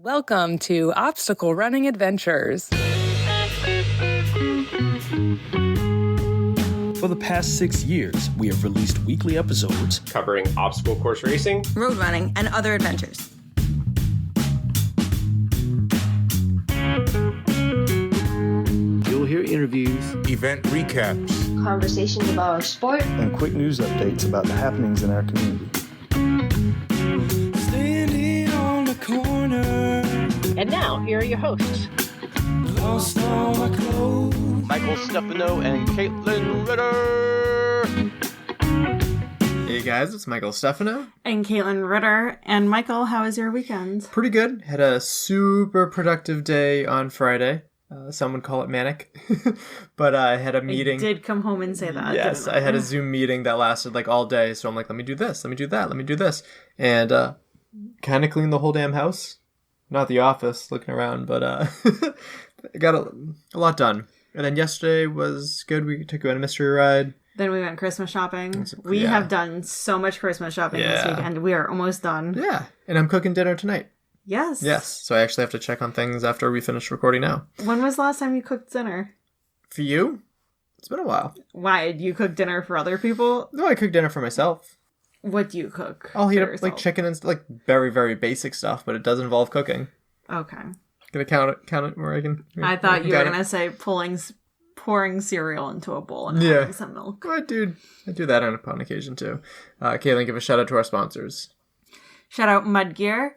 Welcome to Obstacle Running Adventures. For the past 6 years, we have released weekly episodes covering obstacle course racing, road running, and other adventures. You'll hear interviews, event recaps, conversations about our sport, and quick news updates about the happenings in our community. standing on the corner, And now, here are your hosts. lost all my clothes. Michael Stefano and Caitlin Ritter. Hey guys, it's Michael Stefano. And Caitlin Ritter. And Michael, how was your weekend? Pretty good. Had a super productive day on Friday. Some would call it manic. But I had a meeting. I did come home and say that. Yes, I had a Zoom meeting that lasted like all day. So I'm like, let me do this, let me do that, let me do this. And kind of cleaned the whole damn house. Not the office, looking around, but I got a lot done. And then yesterday was good. We took you on a mystery ride. Then we went Christmas shopping. We Yeah. have done so much Christmas shopping this Yeah. weekend. We are almost done. Yeah, and I'm cooking dinner tonight. Yes. Yes, so I actually have to check on things after we finish recording now. When was the last time you cooked dinner? For you, it's been a while. Why? Do you cook dinner for other people? No, I cook dinner for myself. What do you cook? I'll heat for up like yourself? chicken and like very, very basic stuff, but it does involve cooking. Okay. Gonna count it where I can. I thought you were Got it. going to say pouring cereal into a bowl and Yeah. having some milk. I do that upon occasion too. Caitlin, give a shout out to our sponsors. Shout out Mudgear.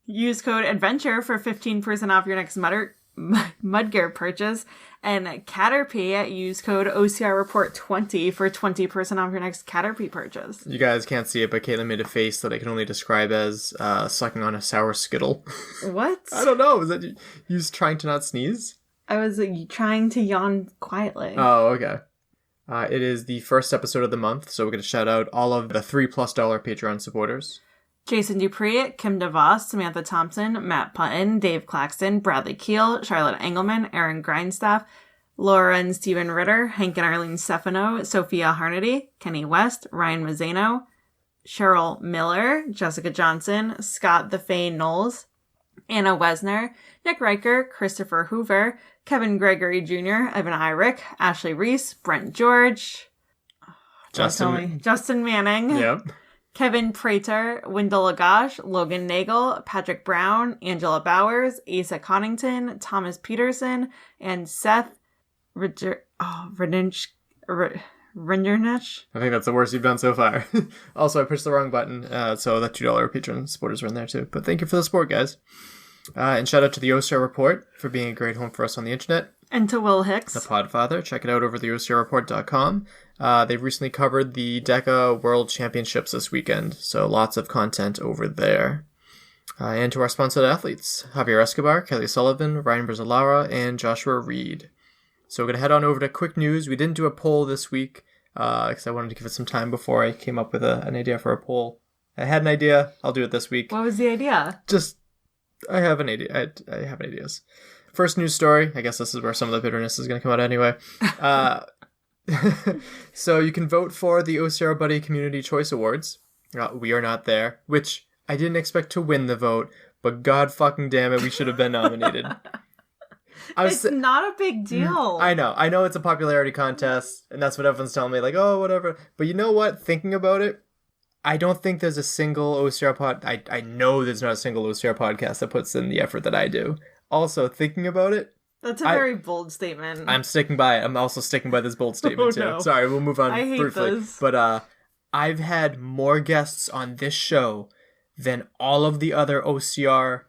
Use code ADVENTURE for 15% off your next Mudgear purchase. And Caterpie, use code OCRReport20 for 20% off your next Caterpie purchase. You guys can't see it, but Caitlin made a face that I can only describe as sucking on a sour Skittle. What? I don't know. Is that you trying to not sneeze? I was trying to yawn quietly. Oh, okay. It is the first episode of the month, so we're going to shout out all of the $3+ Patreon supporters. Jason Dupree, Kim DeVos, Samantha Thompson, Matt Putton, Dave Claxton, Bradley Keel, Charlotte Engelman, Aaron Grindstaff, Laura and Stephen Ritter, Hank and Arlene Stefano, Sophia Harnedy, Kenny West, Ryan Mazzano, Cheryl Miller, Jessica Johnson, Scott the Faye Knowles, Anna Wesner, Nick Riker, Christopher Hoover, Kevin Gregory Jr., Evan Irick, Ashley Reese, Brent George, Justin Manning, Yep. Kevin Prater, Wendell Lagash, Logan Nagel, Patrick Brown, Angela Bowers, Asa Connington, Thomas Peterson, and Seth Rindernich. I think that's the worst you've done so far. Also, I pushed the wrong button, so that $2 Patreon supporters are in there too. But thank you for the support, guys. And shout out to the OCR Report for being a great home for us on the internet. And to Will Hicks. The Podfather. Check it out over the OCRReport.com. They've recently covered the DECA World Championships this weekend, so lots of content over there. And to our sponsored athletes, Javier Escobar, Kelly Sullivan, Ryan Brzezlara, and Joshua Reed. So we're going to head on over to quick news. We didn't do a poll this week because I wanted to give it some time before I came up with an idea for a poll. I had an idea. I'll do it this week. What was the idea? I have an idea. I have ideas. First news story. I guess this is where some of the bitterness is going to come out anyway. So you can vote for the OCR Buddy Community Choice Awards. We are not there, which I didn't expect to win the vote, but god fucking damn it, we should have been nominated. It's not a big deal. I know it's a popularity contest, and that's what everyone's telling me, like, oh, whatever. But you know what? Thinking about it, I don't think there's a single OCR I know there's not a single OCR podcast that puts in the effort that I do. Also, thinking about it, That's a very bold statement. I'm sticking by it. I'm also sticking by this bold statement too. No. Sorry, we'll move on I hate briefly. this. But I've had more guests on this show than all of the other OCR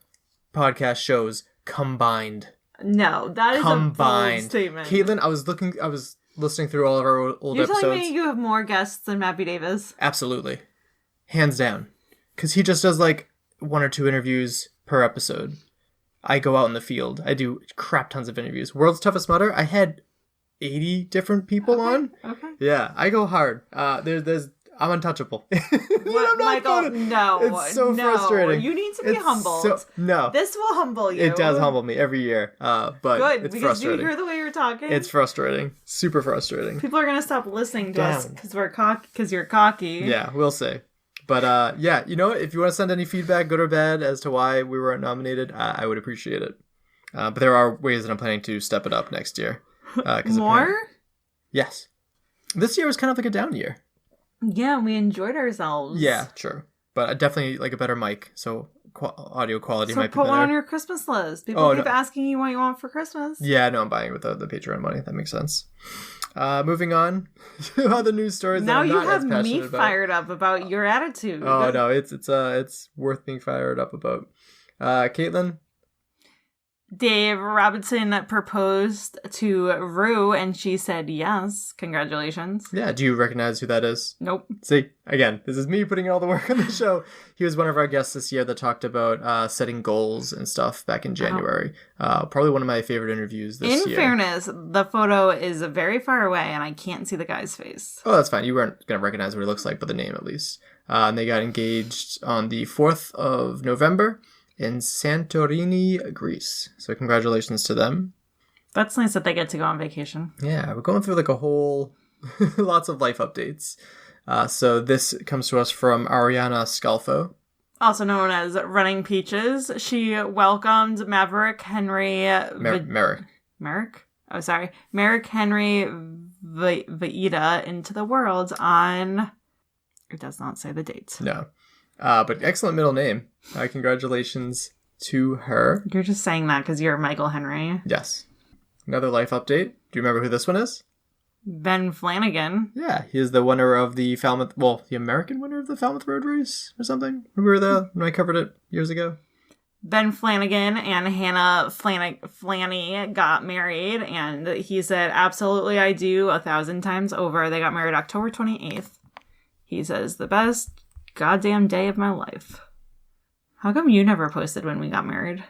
podcast shows combined. No, that is a bold statement. Caitlin, I was listening through all of our old episodes. You're telling me you have more guests than Mappy Davis? Absolutely. Hands down. Because he just does like 1 or 2 interviews per episode. I go out in the field. I do crap tons of interviews. World's Toughest Mudder, I had 80 different people on. Okay. Yeah, I go hard. I'm untouchable. What, Michael? No. It's so frustrating. You need to be humbled. No. This will humble you. It does humble me every year. But Good, it's because frustrating. do you hear the way you're talking? It's frustrating. Super frustrating. People are going to stop listening to us because we're cocky. Because you're cocky. Yeah, we'll see. But yeah, you know, if you want to send any feedback, good or bad, as to why we weren't nominated, I would appreciate it. But there are ways that I'm planning to step it up next year. More? Yes. This year was kind of like a down year. Yeah, we enjoyed ourselves. Yeah, sure. But definitely like a better mic, so audio quality might be put better. one on your Christmas list. People keep asking you what you want for Christmas. Yeah, no, I'm buying with the Patreon money. That makes sense. Moving on to other news stories. Now that I'm you not have as me about. fired up about your attitude. Oh no, it's worth being fired up about. Caitlin. Dave Robinson proposed to Rue, and she said yes. Congratulations. Yeah, do you recognize who that is? Nope. See, again, this is me putting in all the work on the show. He was one of our guests this year that talked about setting goals and stuff back in January. Probably one of my favorite interviews this year. In fairness, the photo is very far away, and I can't see the guy's face. Oh, that's fine. You weren't going to recognize what he looks like, but the name at least. And they got engaged on the 4th of November. In Santorini, Greece. So congratulations to them. That's nice that they get to go on vacation. Yeah, we're going through like a whole, lots of life updates. So this comes to us from Ariana Scalfo. Also known as Running Peaches. She welcomed Maverick Henry... Merrick? Oh, sorry. Merrick Henry Vaida into the world on... It does not say the date. No. But excellent middle name. Congratulations to her. You're just saying that because you're Michael Henry. Yes. Another life update. Do you remember who this one is? Ben Flanagan. Yeah, he is the winner of the Falmouth... Well, the American winner of the Falmouth Road Race or something. Remember that when I covered it years ago? Ben Flanagan and Hannah Flanny got married, and he said, absolutely I do, 1,000 times over. They got married October 28th. He says, the best goddamn day of my life. How come you never posted when we got married?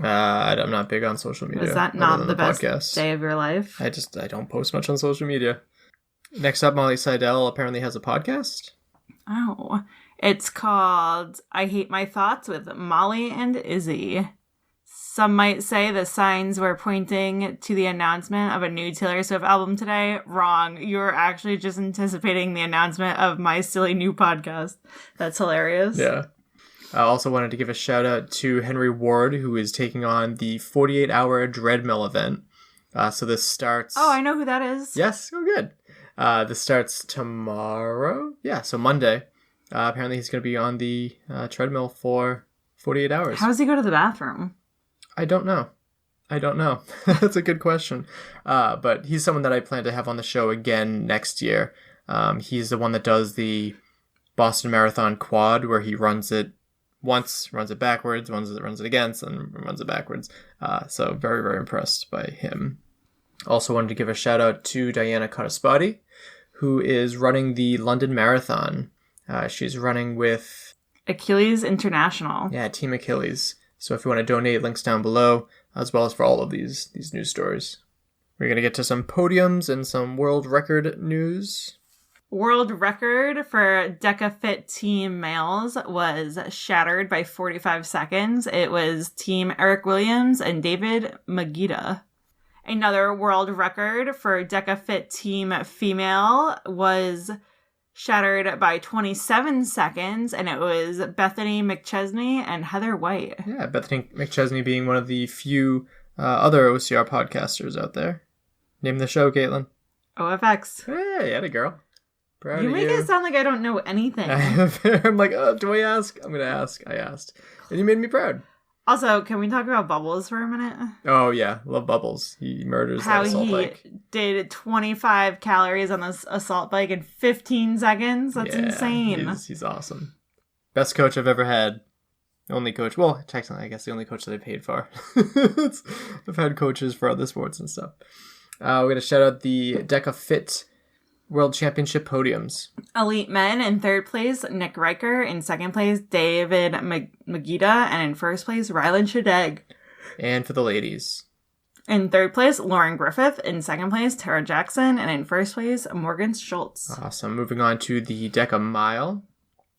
I'm not big on social media. Was that not the best podcast. day of your life? I don't post much on social media. Next up, Molly Seidel apparently has a podcast. Oh, it's called I Hate My Thoughts with Molly and Izzy. Some might say the signs were pointing to the announcement of a new Taylor Swift album today. Wrong. You're actually just anticipating the announcement of my silly new podcast. That's hilarious. Yeah. I also wanted to give a shout out to Henry Ward, who is taking on the 48-hour Dreadmill event. So this starts... Oh, I know who that is. Yes? Oh, good. This starts tomorrow. Yeah, so Monday. Apparently he's going to be on the treadmill for 48 hours. How does he go to the bathroom? I don't know. That's a good question. But he's someone that I plan to have on the show again next year. He's the one that does the Boston Marathon quad, where he runs it once, runs it backwards, runs it against, and runs it backwards. So very, very impressed by him. Also wanted to give a shout out to Diana Cotaspati, who is running the London Marathon. She's running with... Achilles International. Yeah, Team Achilles. So if you want to donate, links down below, as well as for all of these news stories. We're going to get to some podiums and some world record news. World record for DecaFit team males was shattered by 45 seconds. It was Team Eric Williams and David Magida. Another world record for DecaFit team female was shattered by 27 seconds, and it was Bethany McChesney and Heather White. Yeah, Bethany McChesney being one of the few other OCR podcasters out there. Name the show, Caitlin. OFX. Hey, atta girl. Proud You of make it sound like I don't know anything. I'm like, do I ask? I'm going to ask. I asked. And you made me proud. Also, can we talk about Bubbles for a minute? Oh, yeah. Love Bubbles. He murders that assault bike. How he did 25 calories on this assault bike in 15 seconds. That's insane. He's awesome. Best coach I've ever had. Only coach. Well, technically, I guess the only coach that I paid for. I've had coaches for other sports and stuff. We're going to shout out the DecaFit World Championship podiums. Elite men in third place, Nick Riker. In second place, David Magida. And in first place, Rylan Shadegg. And for the ladies. In third place, Lauren Griffith. In second place, Tara Jackson. And in first place, Morgan Schultz. Awesome. Moving on to the Deca Mile.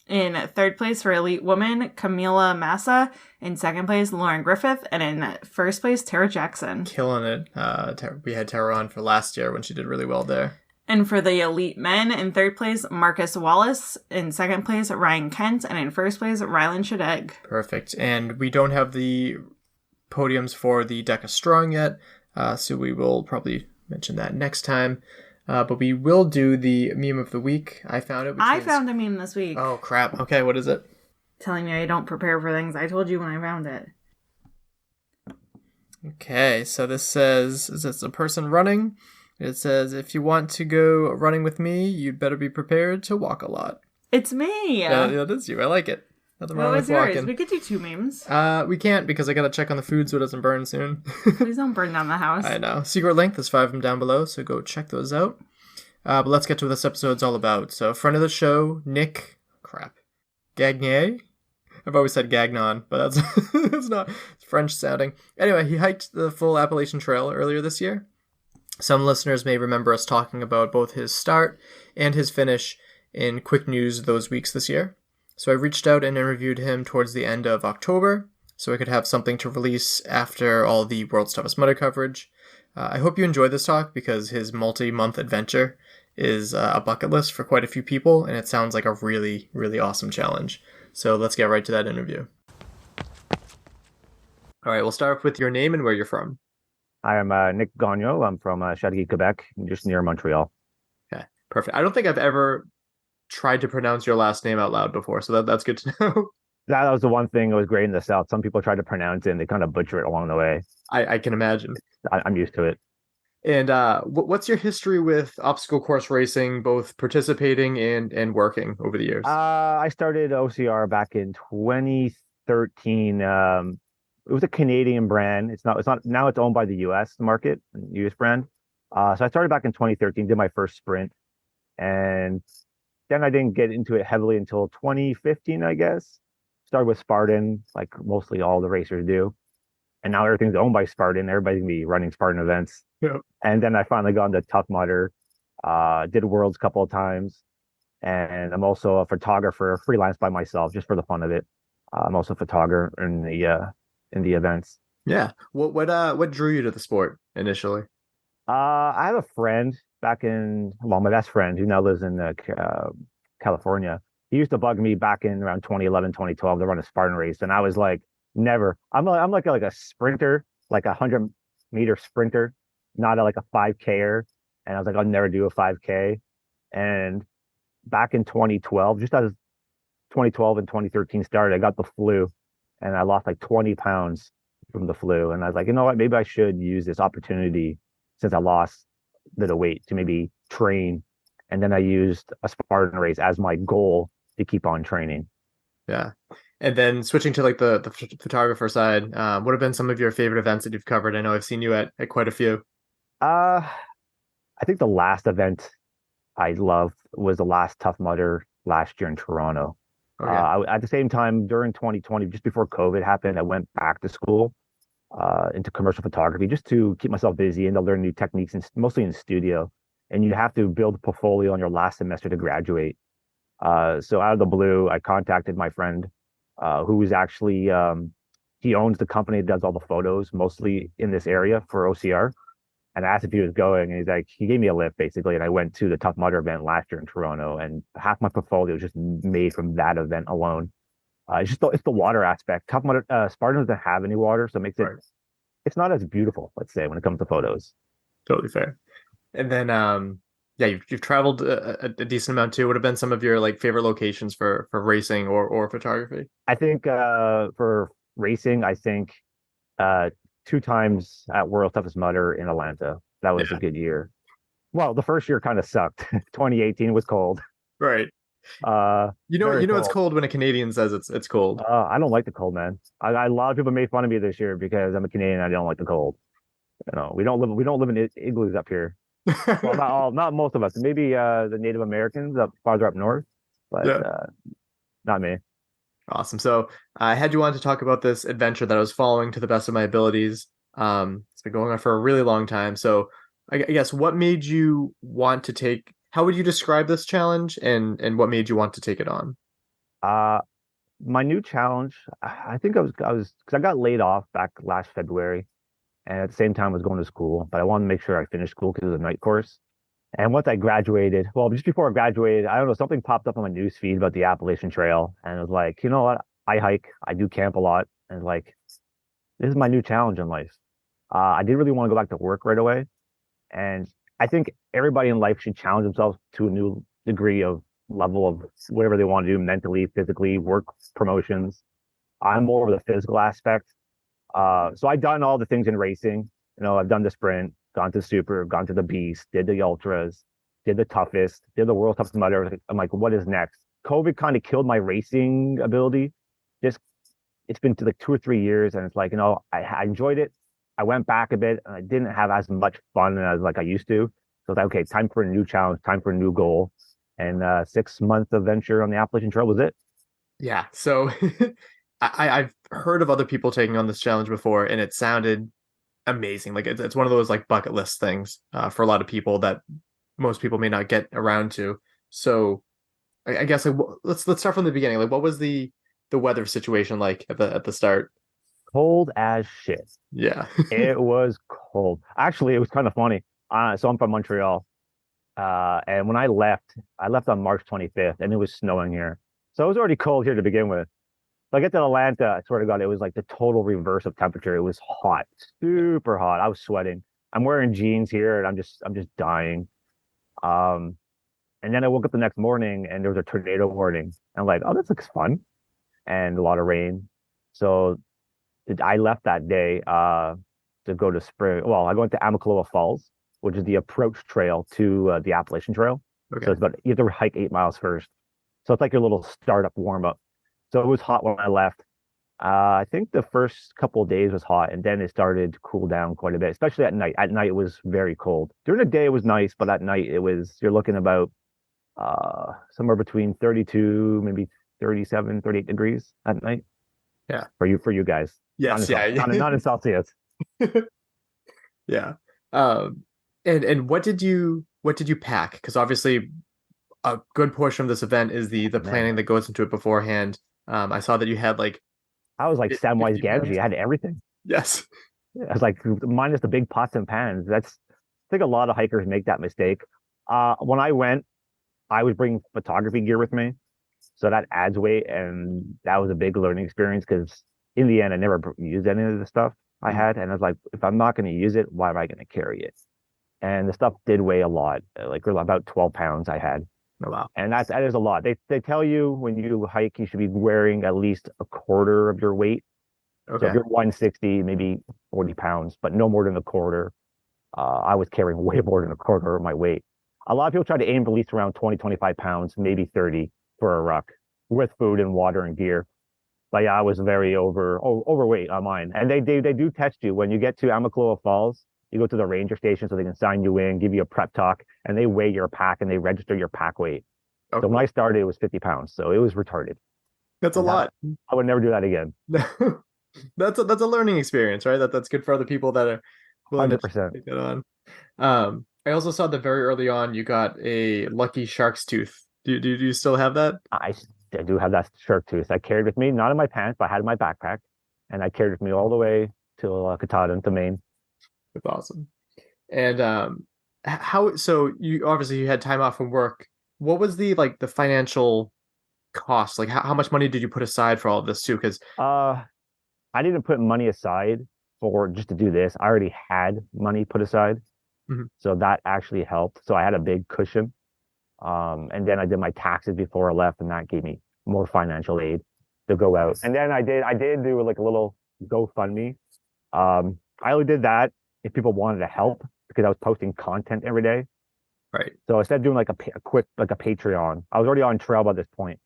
In third place for elite woman, Camila Massa. In second place, Lauren Griffith. And in first place, Tara Jackson. Killing it. We had Tara on for last year when she did really well there. And for the elite men, in third place, Marcus Wallace. In second place, Ryan Kent. And in first place, Rylan Shadegg. Perfect. And we don't have the podiums for the Deca Strong yet, so we will probably mention that next time. But we will do the meme of the week. I found it. I found a meme this week. Oh, crap. Okay, what is it? Telling me I don't prepare for things. I told you when I found it. Okay, so this says, is this a person running? It says, if you want to go running with me, you'd better be prepared to walk a lot. It's me. Yeah, it is you. I like it. Nothing wrong What with was yours? walking. We could do 2 memes. We can't because I gotta check on the food so it doesn't burn soon. Please don't burn down the house. I know. Secret link, there's 5 of them down below, so go check those out. But let's get to what this episode's all about. So, friend of the show, Nick, Gagnon? I've always said Gagnon, but that's it's not it's French sounding. Anyway, he hiked the full Appalachian Trail earlier this year. Some listeners may remember us talking about both his start and his finish in Quick News those weeks this year. So I reached out and interviewed him towards the end of October, so I could have something to release after all the World's Toughest Mudder coverage. I hope you enjoyed this talk because his multi-month adventure is a bucket list for quite a few people, and it sounds like a really, really awesome challenge. So let's get right to that interview. All right, we'll start off with your name and where you're from. I am Nick Gagnon. I'm from Châteauguay, Quebec, just near Montreal. Okay, perfect. I don't think I've ever tried to pronounce your last name out loud before, so that's good to know. That was the one thing that was great in the South. Some people try to pronounce it and they kind of butcher it along the way. I can imagine. I'm used to it. And what's your history with obstacle course racing, both participating and working over the years? I started OCR back in 2013. It was a Canadian brand. It's not now. It's owned by the U.S. market, U.S. brand. So I started back in 2013. Did my first sprint, and then I didn't get into it heavily until 2015, I guess. Started with Spartan, like mostly all the racers do. And now everything's owned by Spartan. Everybody's gonna be running Spartan events. Yep. And then I finally got into Tough Mudder. Did Worlds a couple of times. And I'm also a photographer, freelance by myself, just for the fun of it. I'm also a photographer in the events. Yeah. What drew you to the sport initially? I have a friend my best friend who now lives in California. He used to bug me back in around 2011, 2012 to run a Spartan race. And I was like, never. I'm like a sprinter, like a 100-meter sprinter, not like a 5K-er. And I was like, I'll never do a 5K. And back in 2012, just as 2012 and 2013 started, I got the flu and I lost like 20 pounds from the flu. And I was like, you know what, maybe I should use this opportunity since I lost a bit of weight to maybe train. And then I used a Spartan race as my goal to keep on training. Yeah. And then switching to like the photographer side, what have been some of your favorite events that you've covered? I know I've seen you at quite a few. I think the last event I loved was the last Tough Mudder last year in Toronto. Okay. At the same time, during 2020, just before COVID happened, I went back to school into commercial photography just to keep myself busy and to learn new techniques, and mostly in studio. And you have to build a portfolio on your last semester to graduate. So out of the blue, I contacted my friend who was actually, he owns the company that does all the photos, mostly in this area for OCR. And I asked if he was going, and he gave me a lift basically. And I went to the Tough Mudder event last year in Toronto, and half my portfolio was just made from that event alone. It's the water aspect. Tough Mudder, Spartan doesn't have any water, so it makes it's not as beautiful, let's say, when it comes to photos. Totally fair. And then, you've traveled a decent amount too. What have been some of your like favorite locations for racing or photography? I think for racing, 2 times at World's Toughest Mudder in Atlanta. That was a good year. Well, the first year kind of sucked. 2018 was cold. Right. Cold. It's cold when a Canadian says it's cold. I don't like the cold, man. A lot of people made fun of me this year because I'm a Canadian and I don't like the cold. We don't live in igloos up here. Well, not most of us. Maybe the Native Americans up farther up north, but not me. Awesome. So I had you on to talk about this adventure that I was following to the best of my abilities. It's been going on for a really long time. So I guess what made you want to take? How would you describe this challenge, and what made you want to take it on? My new challenge, I think I was because I got laid off back last February, and at the same time I was going to school, but I wanted to make sure I finished school because it was a night course. And once I graduated, well, just before I graduated, I don't know, something popped up on my news feed about the Appalachian Trail. And it was like, you know what? I hike, I do camp a lot. And like, this is my new challenge in life. I didn't really want to go back to work right away. And I think everybody in life should challenge themselves to a new degree of level of whatever they want to do mentally, physically, work promotions. I'm more of the physical aspect. So I've done all the things in racing. You know, I've done the sprint, gone to super, gone to the beast, did the ultras, did the toughest, did the world toughest mudder. I'm like, what is next? COVID kind of killed my racing ability. Just it's been to like 2 or 3 years, and it's like, you know, I enjoyed it. I went back a bit, and I didn't have as much fun as like I used to. So it's like, okay, time for a new challenge, time for a new goal. And 6 month adventure on the Appalachian Trail was it. Yeah. So I've heard of other people taking on this challenge before, and it sounded amazing. Like it's one of those like bucket list things for a lot of people that most people may not get around to. So I guess like, let's start from the beginning. Like, what was the weather situation like at the start? Cold as shit. Yeah. It was cold. Actually, it was kind of funny. So I'm from Montreal. And when I left on March 25th, and it was snowing here. So it was already cold here to begin with. So I get to Atlanta, I swear to God, it was like the total reverse of temperature. It was hot, super hot. I was sweating. I'm wearing jeans here, and I'm just dying. And then I woke up the next morning, and there was a tornado warning. I'm like, oh, this looks fun, and a lot of rain. So I left that day to go to spring. Well, I went to Amicaloa Falls, which is the approach trail to the Appalachian Trail. Okay. So it's about, you have to hike 8 miles first. So it's like your little startup warm up. So it was hot when I left. I think the first couple of days was hot, and then it started to cool down quite a bit, especially at night. At night it was very cold. During the day it was nice, but at night you're looking about somewhere between 32, maybe 37, 38 degrees at night. Yeah. For you guys. Yes. Not in Celsius. Yeah. And what did you pack? Because obviously a good portion of this event is the planning that goes into it beforehand. I saw that you had like I was like Samwise Gamgee. I had everything. Yes. I was like minus the big pots and pans. I think a lot of hikers make that mistake. When I went, I was bringing photography gear with me, so that adds weight, and that was a big learning experience because in the end, I never used any of the stuff I had, and I was like, if I'm not going to use it, why am I going to carry it? And the stuff did weigh a lot, like about 12 pounds I had. Oh, wow. And that is a lot. They tell you when you hike, you should be wearing at least a quarter of your weight. Okay. So if you're 160, maybe 40 pounds, but no more than a quarter. I was carrying way more than a quarter of my weight. A lot of people try to aim for at least around 20, 25 pounds, maybe 30 for a ruck with food and water and gear. But yeah, I was very overweight on mine. And they do test you when you get to Amicaloa Falls. You go to the ranger station so they can sign you in, give you a prep talk, and they weigh your pack and they register your pack weight. Okay. So when I started, it was 50 pounds. So it was retarded. That's a lot. I would never do that again. That's a learning experience, right? That's good for other people that are willing 100%. to take that on. I also saw that very early on you got a lucky shark's tooth. Do you still have that? I do have that shark tooth. I carried with me, not in my pants, but I had in my backpack, and I carried with me all the way to Katahdin, to Maine. That's awesome. And so you had time off from work. What was the financial cost? Like how much money did you put aside for all of this too? Because I didn't put money aside for just to do this. I already had money put aside. Mm-hmm. So that actually helped. So I had a big cushion. And then I did my taxes before I left, and that gave me more financial aid to go out. And then I did do like a little GoFundMe. I only did that if people wanted to help because I was posting content every day. Right. So instead of doing like a quick, like a Patreon, I was already on trail by this point.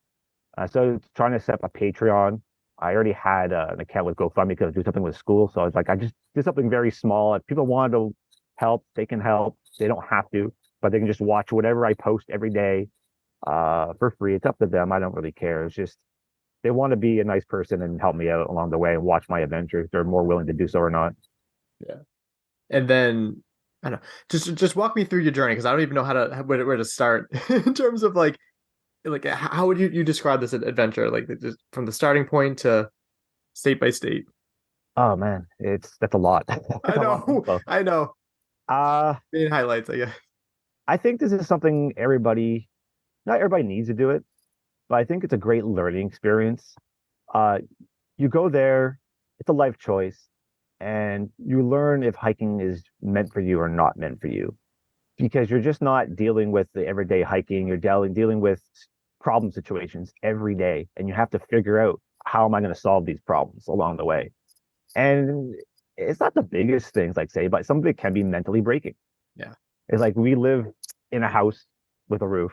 So trying to set up a Patreon, I already had an account with GoFundMe because I do something with school. So I was like, I just did something very small. If people wanted to help, they can help. They don't have to, but they can just watch whatever I post every day for free. It's up to them. I don't really care. It's just they want to be a nice person and help me out along the way and watch my adventures. They're more willing to do so or not. Yeah. And then I don't know, just walk me through your journey because I don't even know where to start in terms of like how would you describe this adventure, like just from the starting point to state by state? Oh man, that's a lot. I know. Main highlights, I guess. I think this is something not everybody needs to do it, but I think it's a great learning experience. Uh, you go there, it's a life choice, and you learn if hiking is meant for you or not meant for you, because you're just not dealing with the everyday hiking. You're dealing with problem situations every day, and you have to figure out how am I going to solve these problems along the way. And it's not the biggest things, like say, but some of it can be mentally breaking. Yeah. It's like we live in a house with a roof,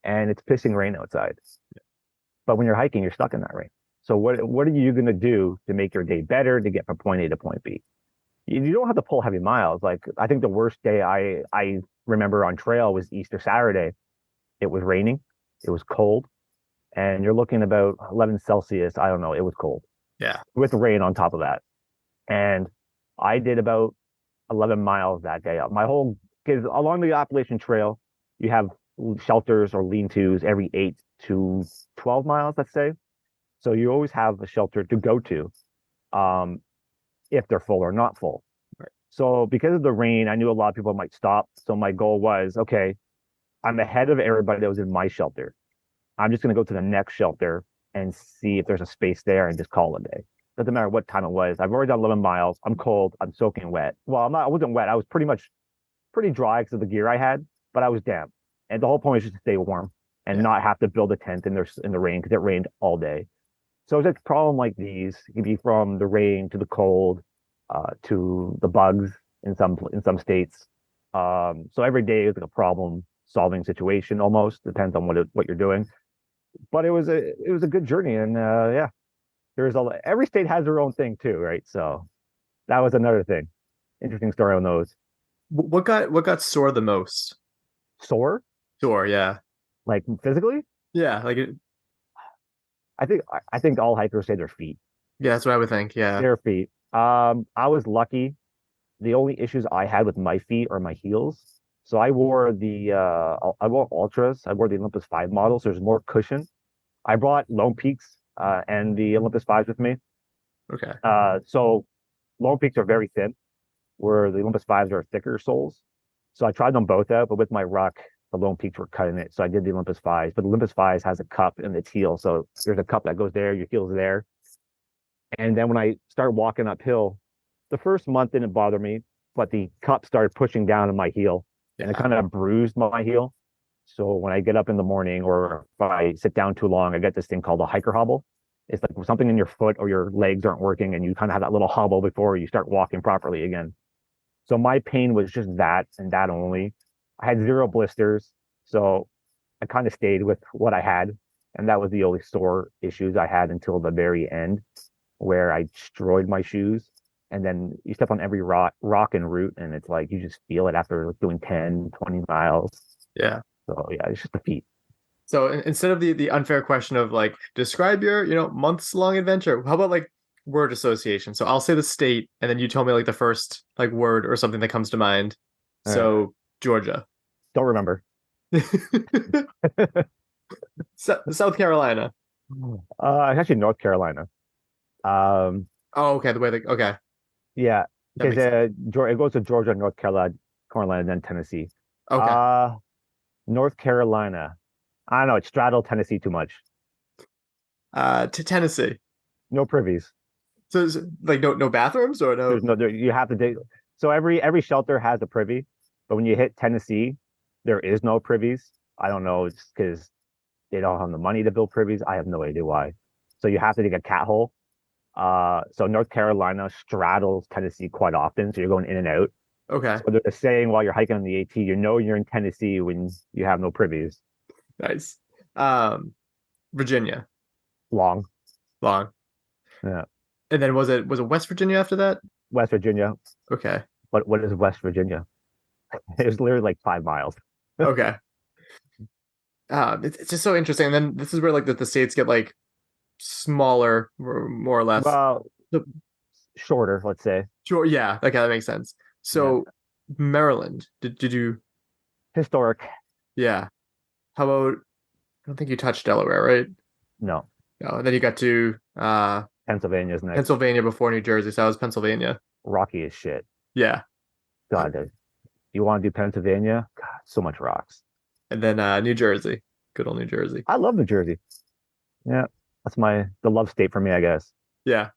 and it's pissing rain outside. Yeah. But when you're hiking, you're stuck in that rain. So what are you going to do to make your day better to get from point A to point B? You don't have to pull heavy miles. Like I think the worst day I remember on trail was Easter Saturday. It was raining, it was cold, and you're looking about 11 Celsius. I don't know, it was cold. Yeah. With rain on top of that. And I did about 11 miles that day. Because along the Appalachian Trail, you have shelters or lean-tos every 8 to 12 miles, let's say. So you always have a shelter to go to, if they're full or not full. Right. So because of the rain, I knew a lot of people might stop. So my goal was, okay, I'm ahead of everybody that was in my shelter. I'm just going to go to the next shelter and see if there's a space there and just call it a day. Doesn't matter what time it was. I've already done 11 miles. I'm cold. I'm soaking wet. Well, I wasn't wet. I was pretty dry because of the gear I had, but I was damp. And the whole point is just to stay warm and not have to build a tent in the rain, because it rained all day. So it's a problem like these. It can be from the rain to the cold, to the bugs in some states. So every day is like a problem solving situation almost. Depends on what you're doing. But it was a good journey, and every state has their own thing too, right? So that was another thing. Interesting story on those. What got sore the most? Sore? Sore, yeah. Like physically? Yeah, like I think all hikers say their feet. Yeah, that's what I would think. Yeah. Their feet. I was lucky. The only issues I had with my feet are my heels. So I wore Ultras. I wore the Olympus 5 model, so there's more cushion. I brought Lone Peaks and the Olympus 5s with me. Okay. So Lone Peaks are very thin, where the Olympus 5s are thicker soles. So I tried them both out, but with my ruck, the Lone Peaks were cutting it. So I did the Olympus 5s, but the Olympus 5s has a cup in its heel. So there's a cup that goes there, your heel's there. And then when I started walking uphill, the first month didn't bother me, but the cup started pushing down in my heel, and it kind of bruised my heel. So when I get up in the morning, or if I sit down too long, I get this thing called a hiker hobble. It's like something in your foot or your legs aren't working, and you kind of have that little hobble before you start walking properly again. So my pain was just that and that only. I had 0 blisters, so I kind of stayed with what I had, and that was the only sore issues I had until the very end, where I destroyed my shoes. And then you step on every rock and root, and it's like you just feel it after doing 10, 20 miles. Yeah. So yeah, it's just the feet. So instead of the unfair question of like, describe your months long adventure, how about like word association? So I'll say the state, and then you tell me like the first like word or something that comes to mind. So Georgia. Don't remember. South Carolina. Actually North Carolina. Oh, okay. The way okay. Yeah, because it goes to Georgia, North Carolina, and then Tennessee. Okay. North Carolina. I don't know. It straddled Tennessee too much. To Tennessee. No privies. So like no bathrooms or no? You have to dig. So every shelter has a privy, but when you hit Tennessee, there is no privies. I don't know. It's because they don't have the money to build privies. I have no idea why. So you have to dig a cat hole. So North Carolina straddles Tennessee quite often, so you're going in and out. Okay. So they're saying while you're hiking on the AT, you're in Tennessee when you have no privies. Nice. Virginia. Long. Yeah. And then was it West Virginia after that? West Virginia. Okay. What is West Virginia? It was literally like 5 miles. Okay. It's just so interesting. And then this is where like the states get like smaller, more or less. Well, shorter, let's say. Sure. Yeah. Okay, that makes sense. So Maryland, did you? Historic. Yeah. How about? I don't think you touched Delaware, right? No. No. And then you got to Pennsylvania's next. Pennsylvania before New Jersey, so that was Pennsylvania. Rocky as shit. Yeah. God, You want to do Pennsylvania? God, so much rocks. And then New Jersey. Good old New Jersey. I love New Jersey. Yeah, that's the love state for me, I guess. Yeah.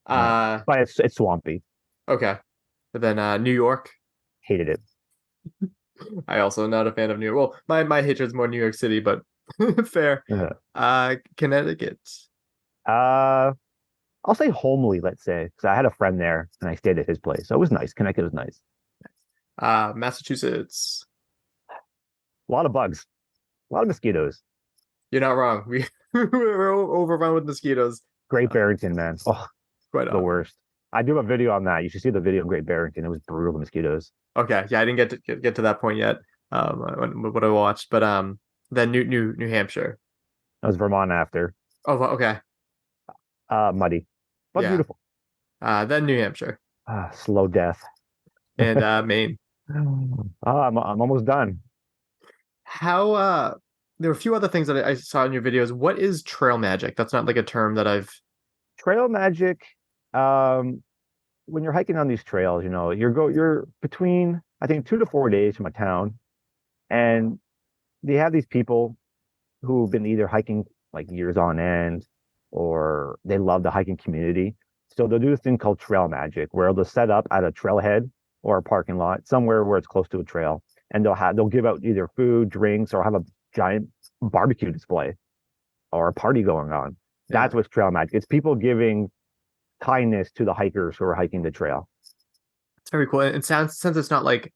But it's swampy. Okay. And then New York. Hated it. I also am not a fan of New York. Well, my hatred's more New York City, but fair. Yeah. Connecticut. I'll say homely, let's say, because I had a friend there and I stayed at his place. So it was nice. Connecticut was nice. Massachusetts. A lot of bugs, a lot of mosquitoes. You're not wrong. We're overrun with mosquitoes. Great Barrington, man. Oh, Quite the worst. I do have a video on that. You should see the video of Great Barrington. It was brutal, the mosquitoes. Okay, yeah, I didn't get to that point yet. What I watched, but then New Hampshire. That was Vermont after. Oh, okay. Muddy, but Yeah. beautiful. Then New Hampshire Slow death. and Maine. I'm almost done. How there were a few other things that I saw in your videos. What is trail magic? That's not like a term that I've. Trail magic. When you're hiking on these trails, you're between, I think, 2 to 4 days from a town, and they have these people who've been either hiking like years on end, or they love the hiking community. So they'll do this thing called trail magic, where they'll set up at a trailhead or a parking lot somewhere where it's close to a trail, and they'll give out either food, drinks, or have a giant barbecue display or a party going on. That's what's trail magic. It's people giving kindness to the hikers who are hiking the trail. It's very cool. And since it's not like,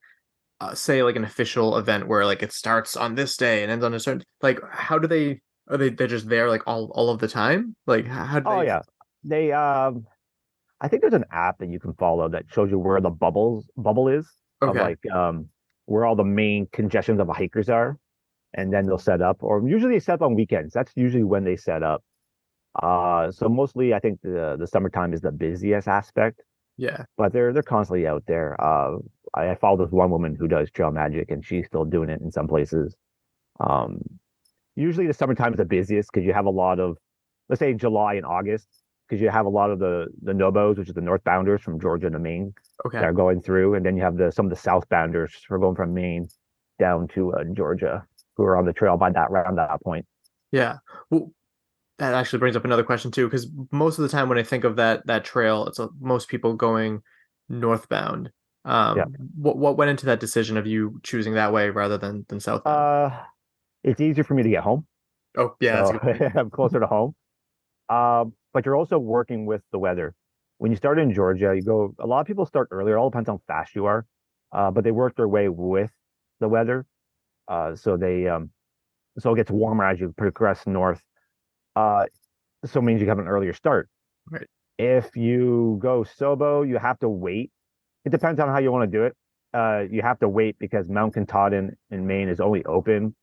say, like an official event where like it starts on this day and ends on a certain, like, how do they're just there like all of the time? Like, how do they? Oh yeah, they. I think there's an app that you can follow that shows you where the bubble is, of like where all the main congestions of hikers are, and then they'll set up. Or usually they set up on weekends. That's usually when they set up. So mostly I think the summertime is the busiest aspect. Yeah. But they're constantly out there. I follow this one woman who does trail magic, and she's still doing it in some places. Usually the summertime is the busiest because you have a lot of, let's say, July and August, because you have a lot of the Nobos, which is the northbounders from Georgia to Maine, that are going through, and then you have some of the southbounders who are going from Maine down to Georgia, who are on the trail around that point. Yeah. Well, that actually brings up another question too, because most of the time when I think of that trail, it's most people going northbound. What went into that decision of you choosing that way rather than southbound? It's easier for me to get home. Oh yeah, so, I'm closer to home. But you're also working with the weather. When you start in Georgia, a lot of people start earlier. It all depends how fast you are, but they work their way with the weather. So it gets warmer as you progress north. So it means you have an earlier start. Right. If you go Sobo, you have to wait. It depends on how you want to do it. You have to wait because Mount Katahdin in Maine is only open,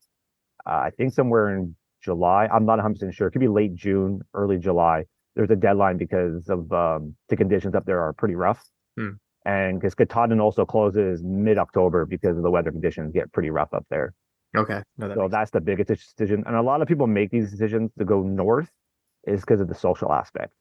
I think somewhere in July. I'm not 100% sure. It could be late June, early July. There's a deadline because of the conditions up there are pretty rough. And because Katahdin also closes mid-October because of the weather conditions get pretty rough up there. Okay. So that's the biggest decision. And a lot of people make these decisions to go north is because of the social aspect,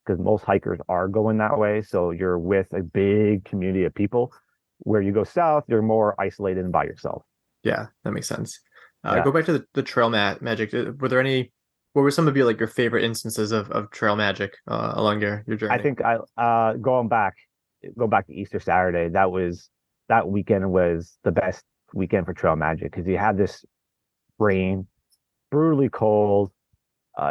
because most hikers are going that way. So you're with a big community of people. Where you go south, you're more isolated and by yourself. Yeah, that makes sense. Go back to the trail magic. What were some of your favorite instances of trail magic along your journey? I think go back to Easter Saturday. That weekend was the best weekend for trail magic because you had this rain, brutally cold,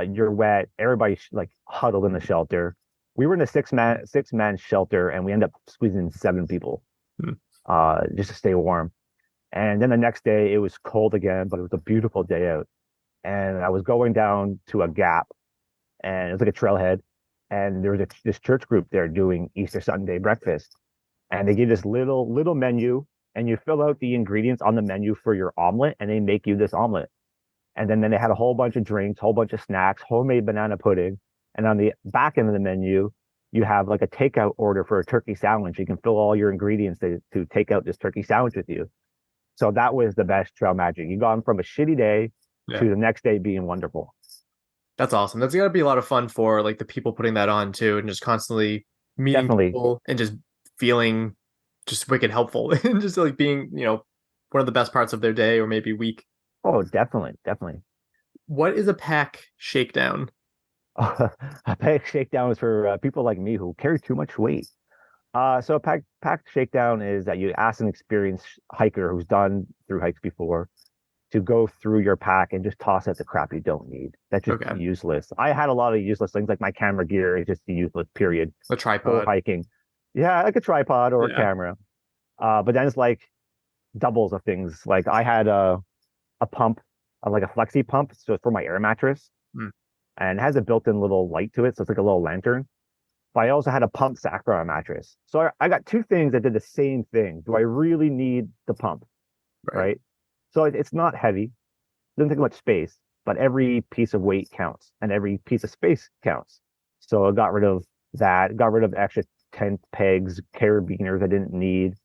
you're wet, everybody's like huddled in the shelter. We were in a six man shelter, and we ended up squeezing in 7 people just to stay warm. And then the next day it was cold again, but it was a beautiful day out. And I was going down to a gap, and it was like a trailhead, and there was this church group there doing Easter Sunday breakfast, and they give this little menu, and you fill out the ingredients on the menu for your omelet, and they make you this omelet. And then they had a whole bunch of drinks, whole bunch of snacks, homemade banana pudding, and on the back end of the menu, you have like a takeout order for a turkey sandwich. You can fill all your ingredients to take out this turkey sandwich with you. So that was the best trail magic. You gone from a shitty day to the next day being wonderful. That's awesome. That's got to be a lot of fun for like the people putting that on too, and just constantly meeting people and just feeling just wicked helpful and just like being, one of the best parts of their day or maybe week. Oh, definitely. What is a pack shakedown? A pack shakedown is for people like me who carry too much weight. So a pack shakedown is that you ask an experienced hiker who's done through hikes before to go through your pack and just toss out the crap you don't need. That's just Okay. useless. I had a lot of useless things, like my camera gear is just useless, period. A For tripod. hiking. Yeah, like a tripod or a Yeah. camera. But then it's like doubles of things. Like I had a pump, like a flexi pump, so it's for my air mattress, Hmm. and it has a built-in little light to it, so it's like a little lantern. But I also had a pump sack for my mattress. So I got two things that did the same thing. Do I really need the pump? Right? So it's not heavy, doesn't take much space, but every piece of weight counts and every piece of space counts. So I got rid of that, got rid of extra tent pegs, carabiners I didn't need,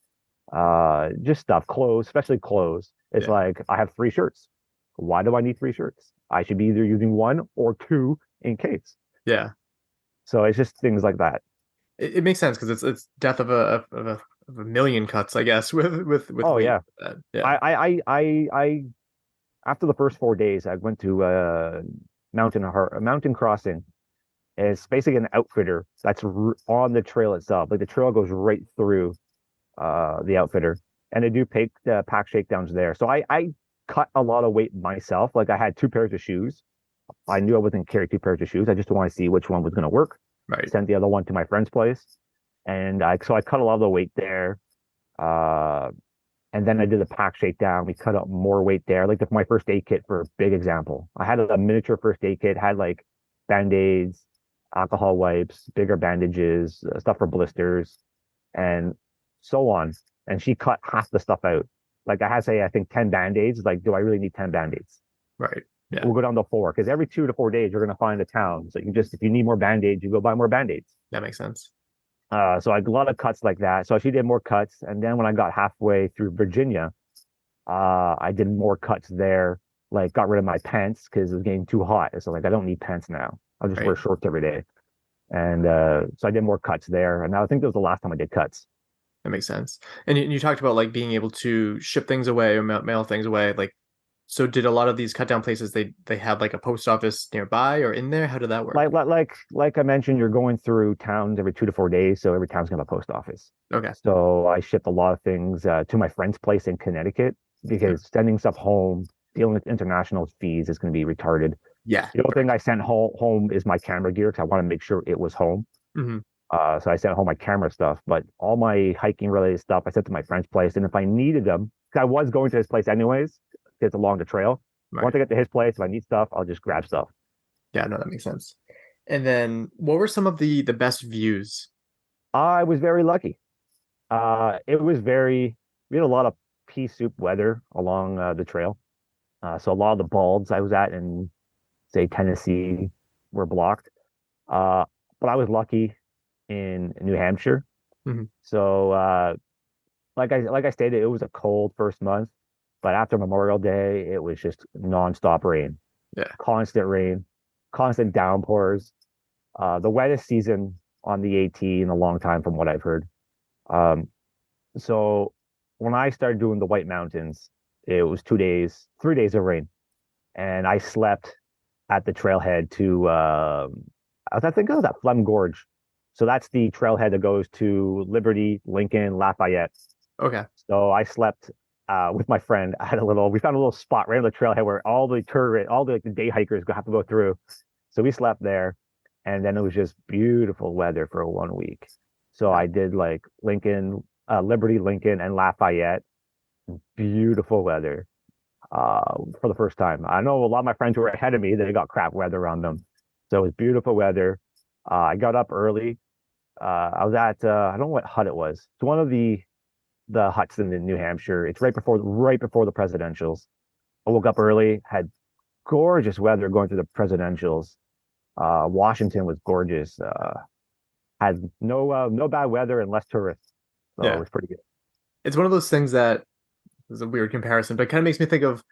just stuff, clothes, especially clothes. It's Yeah. like I have 3 shirts. Why do I need 3 shirts? I should be either using one or two in case. Yeah. So it's just things like that. It makes sense because it's death of a million cuts, I guess, with Oh weight. yeah. Yeah. I after the first 4 days, I went to a mountain crossing. It's basically an outfitter that's on the trail itself. Like the trail goes right through the outfitter, and they do pack shakedowns there. So I cut a lot of weight myself. Like I had 2 pairs of shoes. I knew I wasn't carry 2 pairs of shoes. I just want to see which one was going to work. Right. Sent the other one to my friend's place, and I cut a lot of the weight there. And then I did a pack shakedown. We cut up more weight there. Like my first aid kit, for a big example, I had a miniature first aid kit. Had like band-aids, alcohol wipes, bigger bandages, stuff for blisters, and so on. And she cut half the stuff out. Like I had to say, I think 10 band-aids. Like, do I really need 10 band-aids? Right. Yeah. We'll go down to 4 because every 2 to 4 days you're going to find a town. So if you need more band-aids, you go buy more band-aids. That makes sense. So I a lot of cuts like that. So she did more cuts, and then when I got halfway through Virginia, I did more cuts there. Like got rid of my pants because it was getting too hot. So like I don't need pants now. I'll just wear shorts every day. And so I did more cuts there. And I think that was the last time I did cuts. That makes sense. And you talked about like being able to ship things away or mail things away. Like, so did a lot of these cut down places, they had like a post office nearby or in there? How did that work? Like I mentioned, you're going through towns every 2 to 4 days, so every town's gonna have a post office. Okay. So I shipped a lot of things to my friend's place in Connecticut because sending stuff home, dealing with international fees is going to be retarded. Yeah. The other thing I sent home is my camera gear because I want to make sure it was home. Mm-hmm. So I sent home my camera stuff, but all my hiking related stuff I sent to my friend's place. And if I needed them, because I was going to his place anyways, it's along the trail. Right. Once I get to his place, if I need stuff, I'll just grab stuff. Yeah, no, that makes sense. And then what were some of the best views? I was very lucky. We had a lot of pea soup weather along the trail. So a lot of the balds I was at in, say, Tennessee were blocked. But I was lucky in New Hampshire. Mm-hmm. So like I stated, it was a cold first month, but after Memorial Day, it was just nonstop rain. Yeah. Constant rain, constant downpours. The wettest season on the AT in a long time from what I've heard. So when I started doing the White Mountains, it was 3 days of rain. And I slept at the trailhead to, I think it was at Flem Gorge. So that's the trailhead that goes to Liberty, Lincoln, Lafayette. Okay. So I slept with my friend. We found a little spot right on the trailhead where all the day hikers have to go through. So we slept there. And then it was just beautiful weather for 1 week. So I did like Lincoln, Liberty, Lincoln, and Lafayette. Beautiful weather for the first time. I know a lot of my friends who were ahead of me, they got crap weather on them. So it was beautiful weather. I got up early. I was at, I don't know what hut it was. It's one of the huts in New Hampshire. It's right before the presidentials. I woke up early, had gorgeous weather going through the presidentials. Washington was gorgeous. Had no bad weather and less tourists. So it was pretty good. It's one of those things that is a weird comparison, but it kind of makes me think of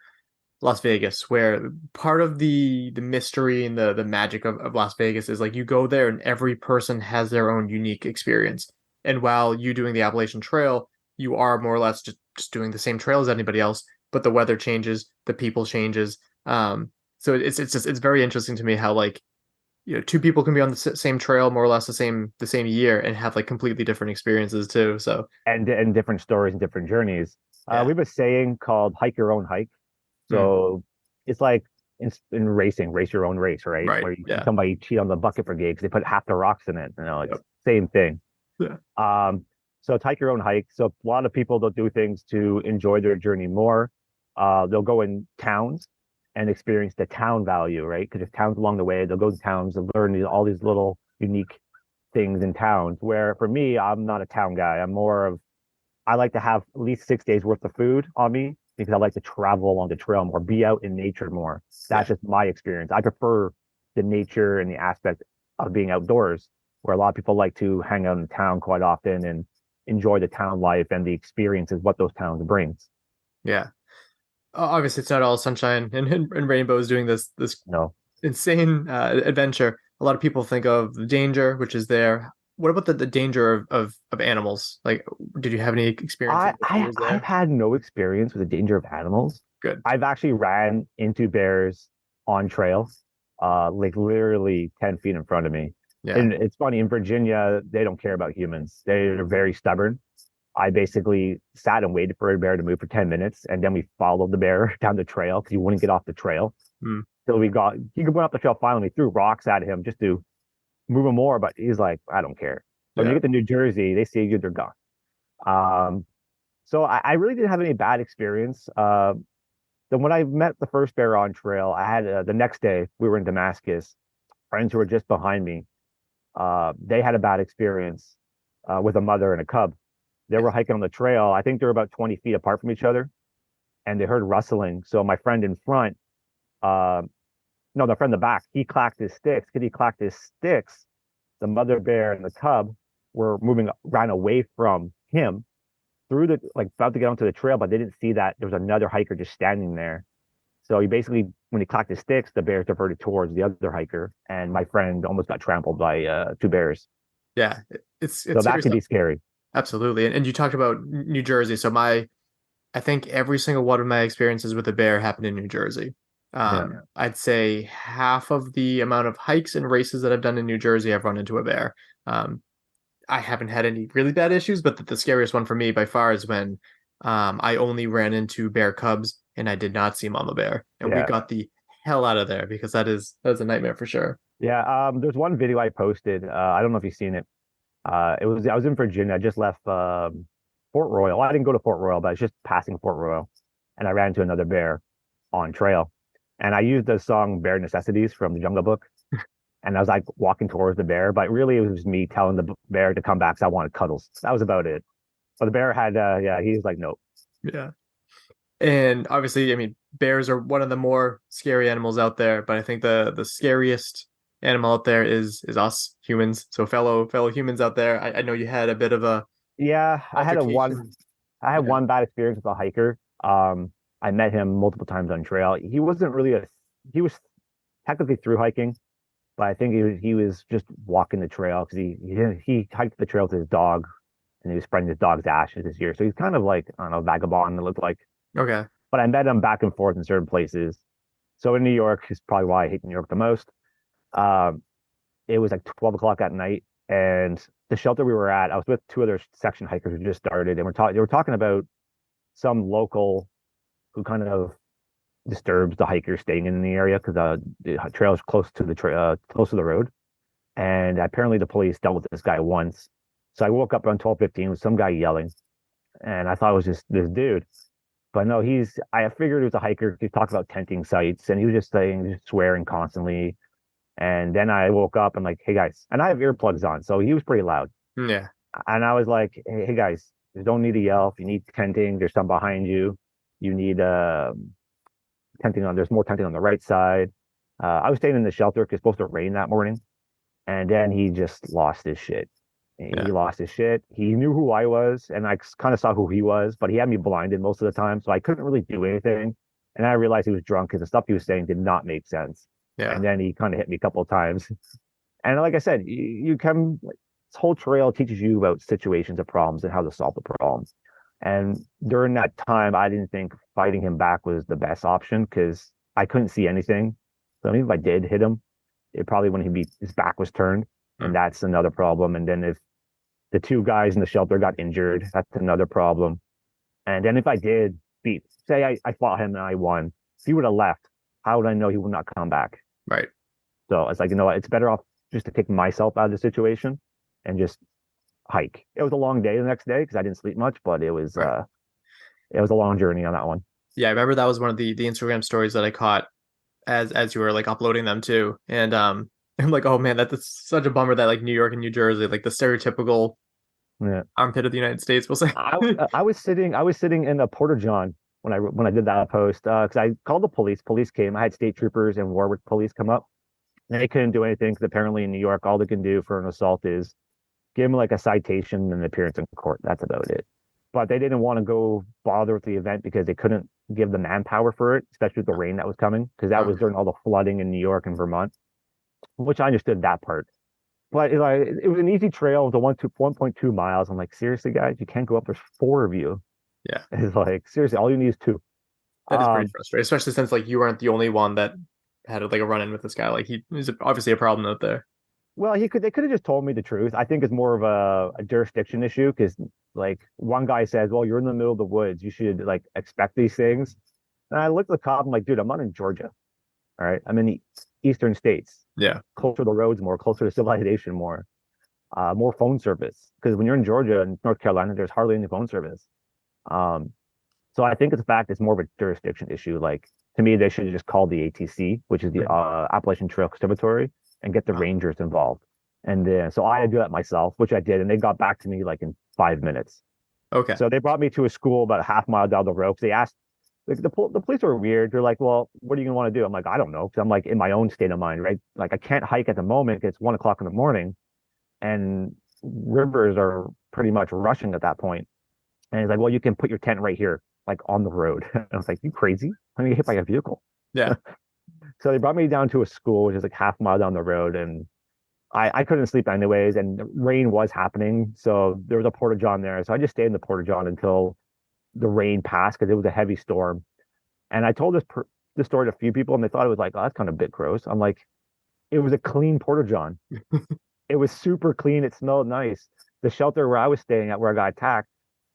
Las Vegas, where part of the mystery and the magic of Las Vegas is like you go there and every person has their own unique experience. And while you doing the Appalachian Trail you are more or less just doing the same trail as anybody else, but the weather changes, the people changes. So it's very interesting to me how like, two people can be on the same trail more or less the same year and have like completely different experiences too. So and different stories and different journeys. Yeah. We have a saying called "hike your own hike." So it's like in racing, race your own race, right? Right, Where yeah. somebody cheat on the bucket brigade because they put half the rocks in it. It's Yep. same thing. Yeah. So it's hike your own hike. So a lot of people, they'll do things to enjoy their journey more. They'll go in towns and experience the town value, right? Because there's towns along the way. They'll go to towns and learn all these little unique things in towns. Where for me, I'm not a town guy. I like to have at least 6 days worth of food on me because I like to travel along the trail more, be out in nature more. That's just my experience. I prefer the nature and the aspect of being outdoors, where a lot of people like to hang out in town quite often and enjoy the town life and the experiences what those towns brings. Yeah. Obviously, it's not all sunshine and rainbows doing this No. insane adventure. A lot of people think of the danger, which is there. What about the danger of animals? Like, did you have any experience? I've had no experience with the danger of animals. Good. I've actually ran into bears on trails, like literally 10 feet in front of me. Yeah. And it's funny, in Virginia, they don't care about humans. They're very stubborn. I basically sat and waited for a bear to move for 10 minutes, and then we followed the bear down the trail because he wouldn't get off the trail. So he went up the trail finally. We threw rocks at him just to move him more, but he's like, I don't care. When you get to New Jersey, they see you, they're gone. So I really didn't have any bad experience. Then when I met the first bear on trail, I had the next day we were in Damascus. Friends who were just behind me, they had a bad experience with a mother and a cub. They were hiking on the trail. I think they were about 20 feet apart from each other, and they heard rustling. So my friend in front, no, the friend in the back, he clacked his sticks. Because he clacked his sticks, the mother bear and the cub ran away from him about to get onto the trail, but they didn't see that there was another hiker just standing there. So when he clacked his sticks, the bears diverted towards the other hiker, and my friend almost got trampled by two bears. Yeah, it's so that could be scary. Absolutely. And you talked about New Jersey. So I think every single one of my experiences with a bear happened in New Jersey. I'd say half of the amount of hikes and races that I've done in New Jersey, I've run into a bear. I haven't had any really bad issues, but the scariest one for me by far is when I only ran into bear cubs and I did not see mama bear. And we got the hell out of there because that is a nightmare for sure. Yeah. There's one video I posted. I don't know if you've seen it. I was in Virginia. I just left Fort Royal. I didn't go to Fort Royal, but I was just passing Fort Royal, and I ran into another bear on trail. And I used the song "Bare Necessities" from the Jungle Book, and I was like walking towards the bear, but really it was just me telling the bear to come back because I wanted cuddles. That was about it. But the bear had, he was like, nope. Yeah. And obviously, I mean, bears are one of the more scary animals out there, but I think the scariest animal out there is us humans. So fellow humans out there. I know you had a bit of a I had one bad experience with a hiker. I met him multiple times on trail. He wasn't really he was technically through hiking, but I think he was just walking the trail because he hiked the trail with his dog, and he was spreading his dog's ashes this year. So he's kind of like, I don't know, vagabond, it looked like. Okay. But I met him back and forth in certain places. So in New York is probably why I hate New York the most. It was like 12 o'clock at night, and the shelter we were at, I was with two other section hikers who just started, and they were talking about some local who kind of disturbs the hikers staying in the area because the trail is close to the road. And apparently the police dealt with this guy once. So I woke up around 12:15 with some guy yelling, and I thought it was just this dude. But no, I figured it was a hiker. He talked about tenting sites, and he was just swearing constantly. And then I woke up and like, hey guys, and I have earplugs on, so he was pretty loud. Yeah. And I was like, hey guys, you don't need to yell. If you need tenting, there's some behind you. You need tenting there's more tenting on the right side. I was staying in the shelter because it's supposed to rain that morning. And then he just lost his shit. He lost his shit. He knew who I was, and I kind of saw who he was, but he had me blinded most of the time, so I couldn't really do anything. And I realized he was drunk because the stuff he was saying did not make sense. Yeah. And then he kind of hit me a couple of times. And like I said, this whole trail teaches you about situations of problems and how to solve the problems. And during that time, I didn't think fighting him back was the best option because I couldn't see anything. So even if I did hit him, it probably wouldn't be his back was turned, and that's another problem. And then if the two guys in the shelter got injured, that's another problem. And then if I did I fought him and I won, if he would have left, how would I know he would not come back? Right. So it's like, you know what, it's better off just to take myself out of the situation and just hike. It was a long day the next day because I didn't sleep much, but it was a long journey on that one. Yeah, I remember that was one of the Instagram stories that I caught as you were like uploading them too. And I'm like, oh man, that's such a bummer that like New York and New Jersey, like the stereotypical armpit of the United States, we'll say. I was sitting in a porta john when I did that post because I called the police. Police came. I had state troopers and Warwick police come up. And they couldn't do anything because apparently in New York, all they can do for an assault is give him like a citation and an appearance in court. That's about it. But they didn't want to go bother with the event because they couldn't give the manpower for it, especially with the rain that was coming, because that was during all the flooding in New York and Vermont, which I understood that part. But it was an easy trail, the 1.2 miles. I'm like, seriously, guys, you can't go up. There's 4 of you. Yeah. It's like, seriously, all you need is 2. That is pretty frustrating, especially since like you weren't the only one that had like a run-in with this guy. Like he's obviously a problem out there. Well, they could have just told me the truth. I think it's more of a jurisdiction issue because like one guy says, well, you're in the middle of the woods. You should like expect these things. And I looked at the cop. I'm like, dude, I'm not in Georgia. All right. I'm in the eastern states. Yeah. Closer to the roads more, closer to civilization more phone service. Because when you're in Georgia and North Carolina, there's hardly any phone service. So I think it's the fact it's more of a jurisdiction issue. Like to me, they should have just called the ATC, which is the Appalachian Trail Conservatory, and get the rangers involved. And then so I had to do that myself, which I did, and they got back to me like in 5 minutes. Okay. So they brought me to a school about a half mile down the road. They asked, like the police were weird. They're like, well, what are you gonna want to do? I'm like, I don't know, because I'm like in my own state of mind, right? Like I can't hike at the moment because it's 1 o'clock in the morning, and rivers are pretty much rushing at that point. And he's like, well, you can put your tent right here, like on the road. And I was like, you crazy? I'm gonna get hit by a vehicle. Yeah. So they brought me down to a school, which is like half mile down the road, and I couldn't sleep anyways, and the rain was happening. So there was a porta john there. So I just stayed in the porta john until the rain passed because it was a heavy storm. And I told this story to a few people, and they thought it was like, oh, that's kind of a bit gross. I'm like, it was a clean porta john. It was super clean. It smelled nice. The shelter where I was staying at, where I got attacked,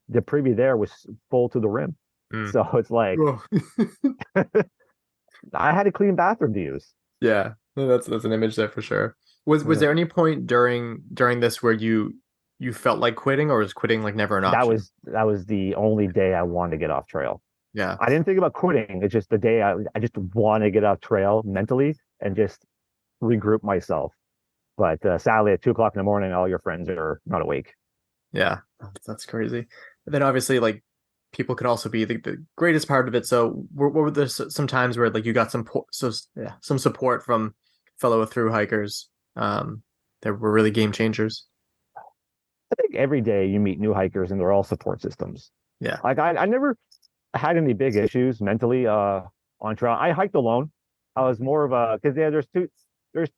the privy there was full to the rim. So it's like I had a clean bathroom to use. Yeah, that's an image there for sure. Was there any point during this where you felt like quitting, or was quitting like never an option? That was the only day I wanted to get off trail. Yeah, I didn't think about quitting. It's just the day I just want to get off trail mentally and just regroup myself. But sadly, at 2 o'clock in the morning, all your friends are not awake. Yeah, that's crazy. But then obviously, like people could also be the greatest part of it. So, what were there some times where like you got some support from fellow thru hikers that were really game changers? I think every day you meet new hikers, and they're all support systems. Yeah, like I never had any big issues mentally on trail. I hiked alone. I was more of a because there's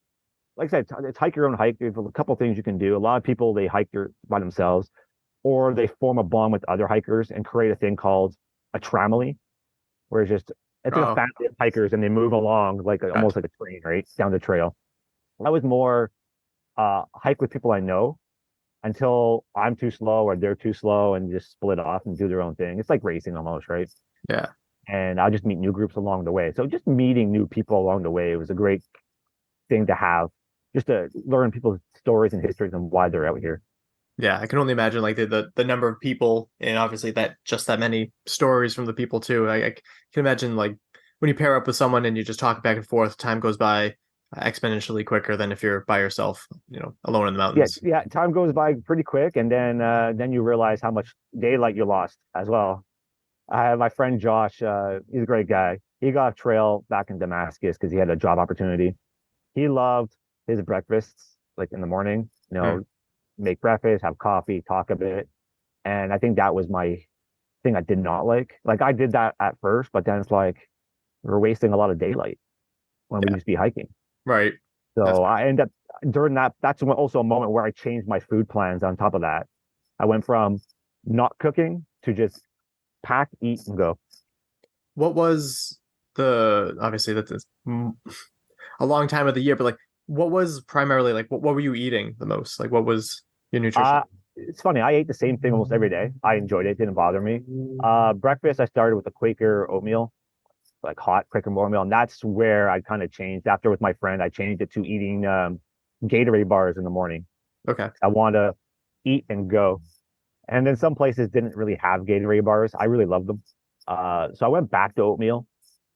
like I said, it's hike your own hike. There's a couple things you can do. A lot of people they hike by themselves, or they form a bond with other hikers and create a thing called a tramily, where it's like a family of hikers and they move along like almost like a train, right, down the trail. I was more hike with people I know until I'm too slow or they're too slow and just split off and do their own thing. It's like racing almost, right? Yeah. And I'll just meet new groups along the way. So just meeting new people along the way was a great thing to have, just to learn people's stories and histories and why they're out here. Yeah, I can only imagine like the number of people, and obviously that many stories from the people too. I can imagine like when you pair up with someone and you just talk back and forth, time goes by exponentially quicker than if you're by yourself, alone in the mountains. Yeah, time goes by pretty quick, and then you realize how much daylight you lost as well. I have my friend Josh. He's a great guy. He got off trail back in Damascus because he had a job opportunity. He loved his breakfasts, like in the morning, make breakfast, have coffee, talk a bit. And I think that was my thing I did not like. Like I did that at first, but then it's like we're wasting a lot of daylight when we just be hiking. Right. So I end up during that, that's also a moment where I changed my food plans on top of that. I went from not cooking to just pack, eat, and go. What was obviously that's a long time of the year, but like what was primarily like what were you eating the most? Like what was your nutrition? It's funny. I ate the same thing almost every day. I enjoyed it. It didn't bother me. Breakfast, I started with a Quaker oatmeal, like hot Quaker oatmeal, and that's where I kind of changed. After with my friend, I changed it to eating Gatorade bars in the morning. Okay. I want to eat and go. And then some places didn't really have Gatorade bars. I really loved them. So I went back to oatmeal.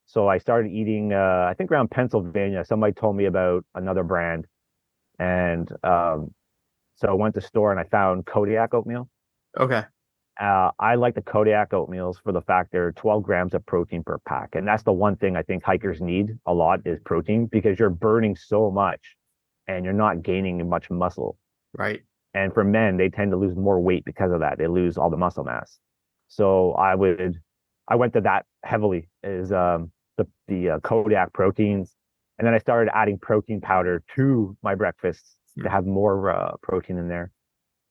So I started eating, I think around Pennsylvania, somebody told me about another brand. And so I went to the store and I found Kodiak oatmeal. Okay. I like the Kodiak oatmeals for the fact they're 12 grams of protein per pack. And that's the one thing I think hikers need a lot is protein because you're burning so much and you're not gaining much muscle. Right. And for men, they tend to lose more weight because of that. They lose all the muscle mass. So I went to that heavily is the Kodiak proteins. And then I started adding protein powder to my breakfasts to have more protein in there.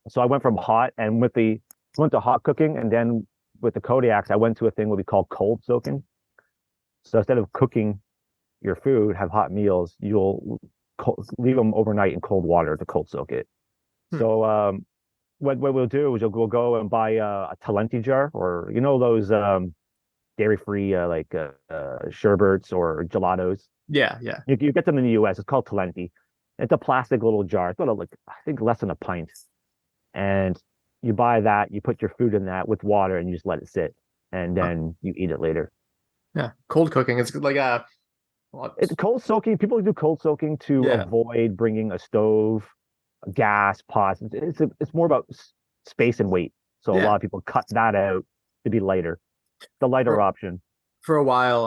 So I went from hot and went to hot cooking. And then with the Kodiaks, I went to a thing what we call cold soaking. So instead of cooking your food, have hot meals, you'll leave them overnight in cold water to cold soak it. So what we'll do is we'll go and buy a Talenti jar or those dairy-free sherbets or gelatos. Yeah. You get them in the US. It's called Talenti. It's a plastic little jar. It's about I think less than a pint. And you buy that, you put your food in that with water and you just let it sit. And then you eat it later. Yeah. Cold cooking. It's like it's cold soaking. People do cold soaking to avoid bringing a stove, gas, pots. It's more about space and weight. So a lot of people cut that out to be lighter. The lighter option. For a while,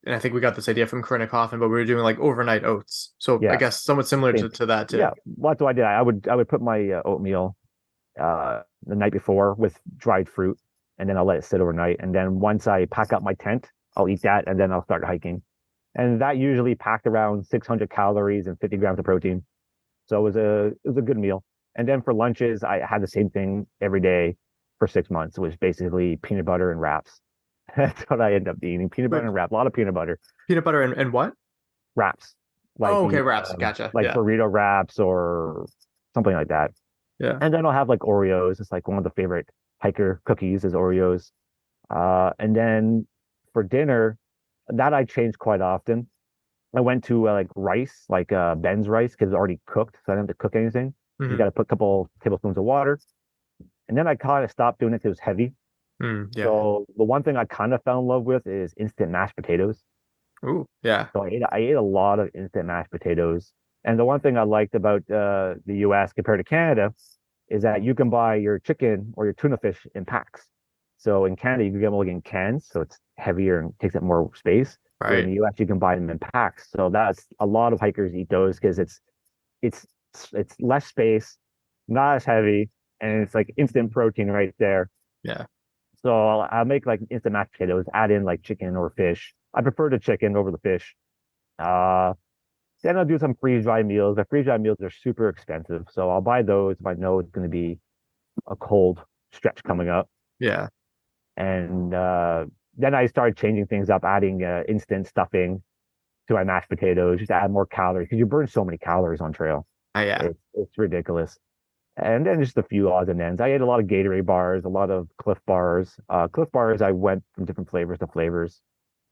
and I think we got this idea from Corinna Coffin, but we were doing like overnight oats. So I guess somewhat similar to that too. Yeah. What do I do? I would put my oatmeal the night before with dried fruit, and then I'll let it sit overnight. And then once I pack up my tent, I'll eat that, and then I'll start hiking. And that usually packed around 600 calories and 50 grams of protein. So it was a good meal. And then for lunches, I had the same thing every day for 6 months, which was basically peanut butter and wraps. That's what I end up eating. Peanut butter and wrap. A lot of peanut butter. Peanut butter and what? Wraps. Wraps. Gotcha. Like burrito wraps or something like that. Yeah. And then I'll have like Oreos. It's like one of the favorite hiker cookies is Oreos. And then for dinner, that I change quite often. I went to like rice, like Ben's rice, because it's already cooked, so I don't have to cook anything. You got to put a couple tablespoons of water. And then I kind of stopped doing it because it was heavy. So the one thing I kind of fell in love with is instant mashed potatoes. Ooh, yeah. So I ate a lot of instant mashed potatoes. And the one thing I liked about the US compared to Canada is that you can buy your chicken or your tuna fish in packs. So in Canada, you can get them like in cans, so it's heavier and takes up more space. Right. In the US, you can buy them in packs. So that's a lot of hikers eat those because it's less space, not as heavy, and it's like instant protein right there. Yeah. So I'll make like instant mashed potatoes, add in like chicken or fish. I prefer the chicken over the fish. Then I'll do some freeze-dried meals. The freeze-dried meals are super expensive, so I'll buy those if I know it's going to be a cold stretch coming up. Yeah. And then I started changing things up, adding instant stuffing to my mashed potatoes just to add more calories because you burn so many calories on trail. Yeah. It's ridiculous. And then just a few odds and ends. I ate a lot of Gatorade bars, a lot of Cliff bars. Cliff bars, I went from different flavors to flavors,